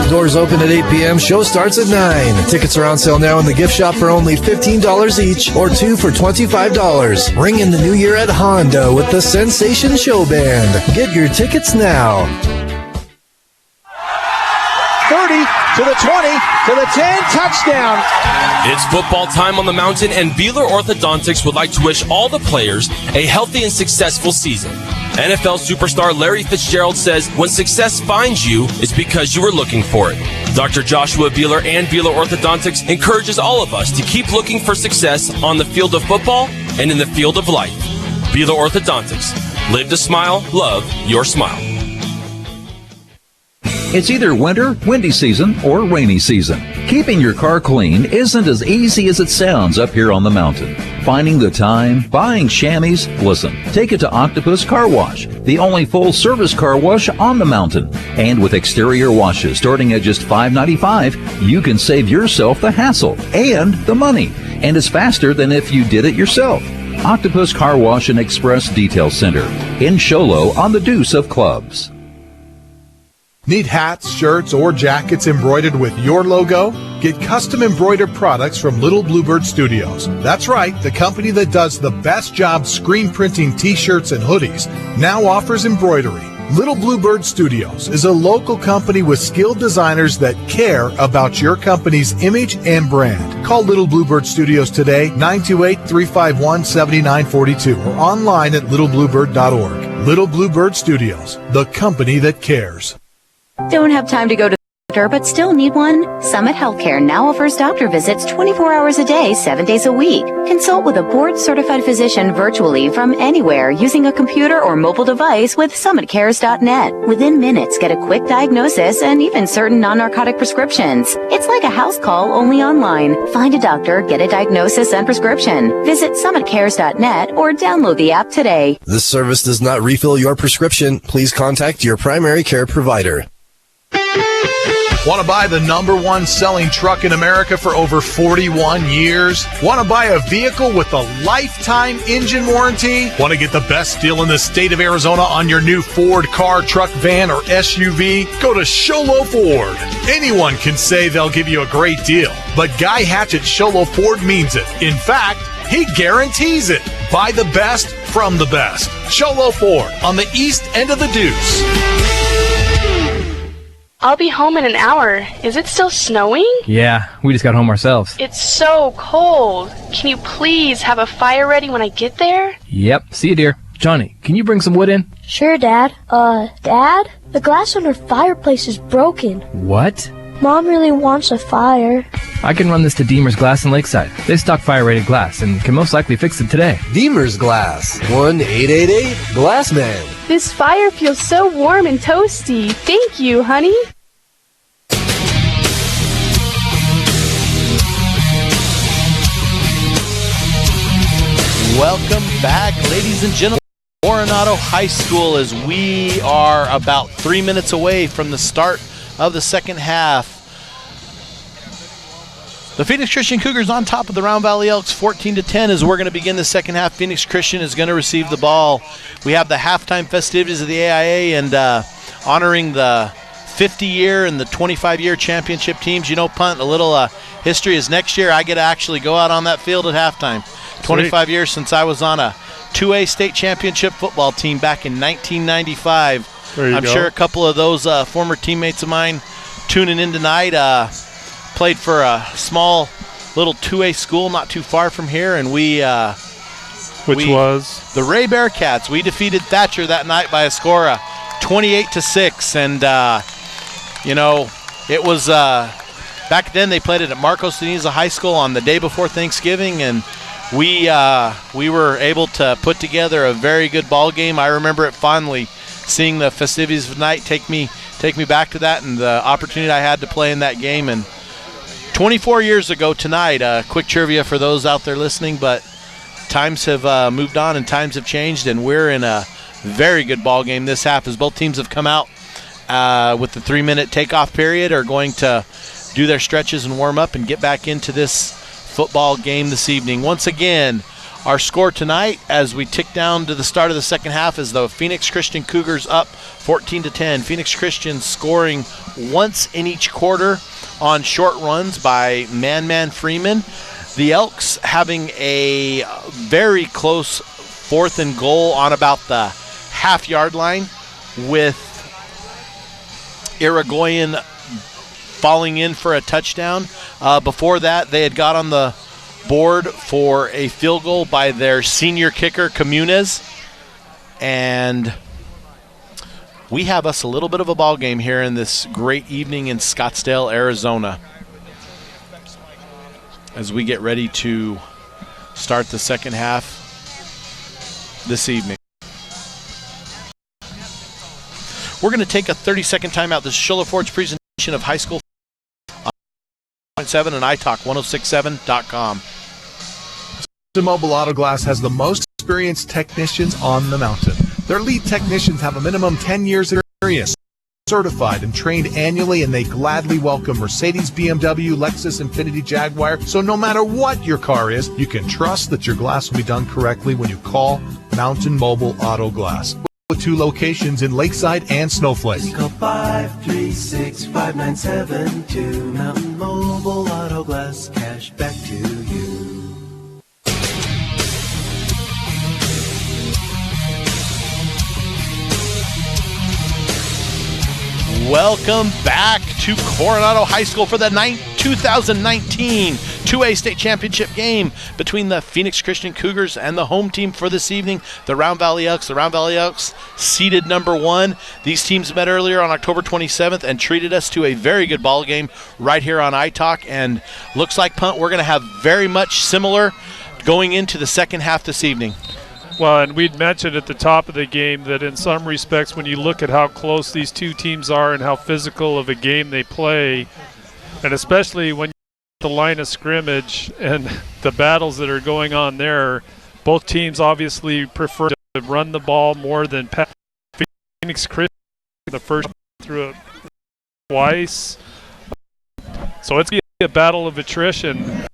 S5: Doors open at 8 p.m. Show starts at 9. Tickets are on sale now in the gift shop for only $15 each, or 2 for $25. Ring in the new year at Honda with the Sensation Show Band. Get your tickets now.
S9: 30 to the 20 to the 10, touchdown.
S7: It's football time on the mountain, and Beeler Orthodontics would like to wish all the players a healthy and successful season. NFL superstar Larry Fitzgerald says when success finds you, it's because you were looking for it. Dr. Joshua Beeler and Beeler Orthodontics encourages all of us to keep looking for success on the field of football and in the field of life. Beeler Orthodontics. Live to smile, love your smile.
S10: It's either winter, windy season, or rainy season. Keeping your car clean isn't as easy as it sounds up here on the mountain. Finding the time, buying chamois, listen, take it to Octopus Car Wash, the only full-service car wash on the mountain. And with exterior washes starting at just $5.95, you can save yourself the hassle and the money. And it's faster than if you did it yourself. Octopus Car Wash and Express Detail Center in Show Lo on the Deuce of Clubs.
S11: Need hats, shirts, or jackets embroidered with your logo? Get custom embroidered products from Little Bluebird Studios. That's right, the company that does the best job screen printing t-shirts and hoodies now offers embroidery. Little Bluebird Studios is a local company with skilled designers that care about your company's image and brand. Call Little Bluebird Studios today, 928-351-7942, or online at littlebluebird.org. Little Bluebird Studios, the company that cares.
S12: Don't have time to go to the doctor, but still need one? Summit Healthcare now offers doctor visits 24 hours a day, 7 days a week. Consult with a board-certified physician virtually from anywhere using a computer or mobile device with summitcares.net. Within minutes, get a quick diagnosis and even certain non-narcotic prescriptions. It's like a house call, only online. Find a doctor, get a diagnosis and prescription. Visit summitcares.net or download the app today.
S5: This service does not refill your prescription. Please contact your primary care provider.
S11: Want to buy the #1 selling truck in America for over 41 years? Want to buy a vehicle with a lifetime engine warranty? Want to get the best deal in the state of Arizona on your new Ford car, truck, van, or SUV? Go to Show Lo Ford. Anyone can say they'll give you a great deal, but Guy Hatch at Show Lo Ford means it. In fact, he guarantees it. Buy the best from the best. Show Lo Ford on the east end of the Deuce.
S13: I'll be home in an hour. Is it still snowing?
S14: Yeah, we just got home ourselves.
S13: It's so cold. Can you please have a fire ready when I get there?
S14: Yep, see you, dear. Johnny, can you bring some wood in?
S15: Sure, Dad. Dad? The glass on our fireplace is broken.
S14: What?
S15: Mom really wants a fire.
S14: I can run this to Deemer's Glass in Lakeside. They stock fire-rated glass and can most likely fix it today.
S5: Deemer's Glass, 1-888-GLASSMAN.
S16: This fire feels so warm and toasty. Thank you, honey.
S1: Welcome back, ladies and gentlemen. Coronado High School, as we are about 3 minutes away from the start of the second half. The Phoenix Christian Cougars on top of the Round Valley Elks 14-10 as we're going to begin the second half. Phoenix Christian is going to receive the ball. We have the halftime festivities of the AIA and honoring the 50-year and the 25-year championship teams. You know, Punt, a little history is next year I get to actually go out on that field at halftime. 25 years since I was on a 2A state championship football team back in 1995. I'm sure a couple of those former teammates of mine tuning in tonight played for a small little 2A school not too far from here, and we
S2: was
S1: the Ray Bearcats. We defeated Thatcher that night by a score of 28-6, and you know, it was back then they played it at Marcos de Niza High School on the day before Thanksgiving, and we were able to put together a very good ball game. I remember it fondly, seeing the festivities of the night take me back to that and the opportunity I had to play in that game. And 24 years ago tonight, quick trivia for those out there listening, but times have moved on and times have changed, and we're in a very good ball game this half as both teams have come out with the 3-minute takeoff period, are going to do their stretches and warm up and get back into this football game this evening. Once again, our score tonight as we tick down to the start of the second half is the Phoenix Christian Cougars up 14-10. Phoenix Christian scoring once in each quarter on short runs by Man Freeman. The Elks having a very close 4th and goal on about the half-yard line with Irigoyen falling in for a touchdown. Before that, they had got on the board for a field goal by their senior kicker, Comunes. And we have us a little bit of a ball game here in this great evening in Scottsdale, Arizona, as we get ready to start the second half this evening. We're going to take a 30-second timeout. This is Schiller Ford's presentation of high school on 7 and italk1067.com.
S11: Mobile Auto Glass has the most experienced technicians on the mountain. Their lead technicians have a minimum 10 years experience, certified and trained annually, and they gladly welcome Mercedes, BMW, Lexus, Infiniti, Jaguar. So no matter what your car is, you can trust that your glass will be done correctly when you call Mountain Mobile Auto Glass. With 2 locations in Lakeside and Snowflake.
S17: Call 536-5972. Mountain Mobile Auto Glass, cash back to you.
S1: Welcome back to Coronado High School for the 2019 2A state championship game between the Phoenix Christian Cougars and the home team for this evening, the Round Valley Elks. The Round Valley Elks seeded number 1. These teams met earlier on October 27th and treated us to a very good ball game right here on iTalk. And looks like, Punt, we're going to have very much similar going into the second half this evening.
S2: Well, and we'd mentioned at the top of the game that in some respects, when you look at how close these two teams are and how physical of a game they play, and especially when you the line of scrimmage and the battles that are going on there, both teams obviously prefer to run the ball more than pass. Phoenix Christian the first through it twice, so it's going to be a battle of attrition.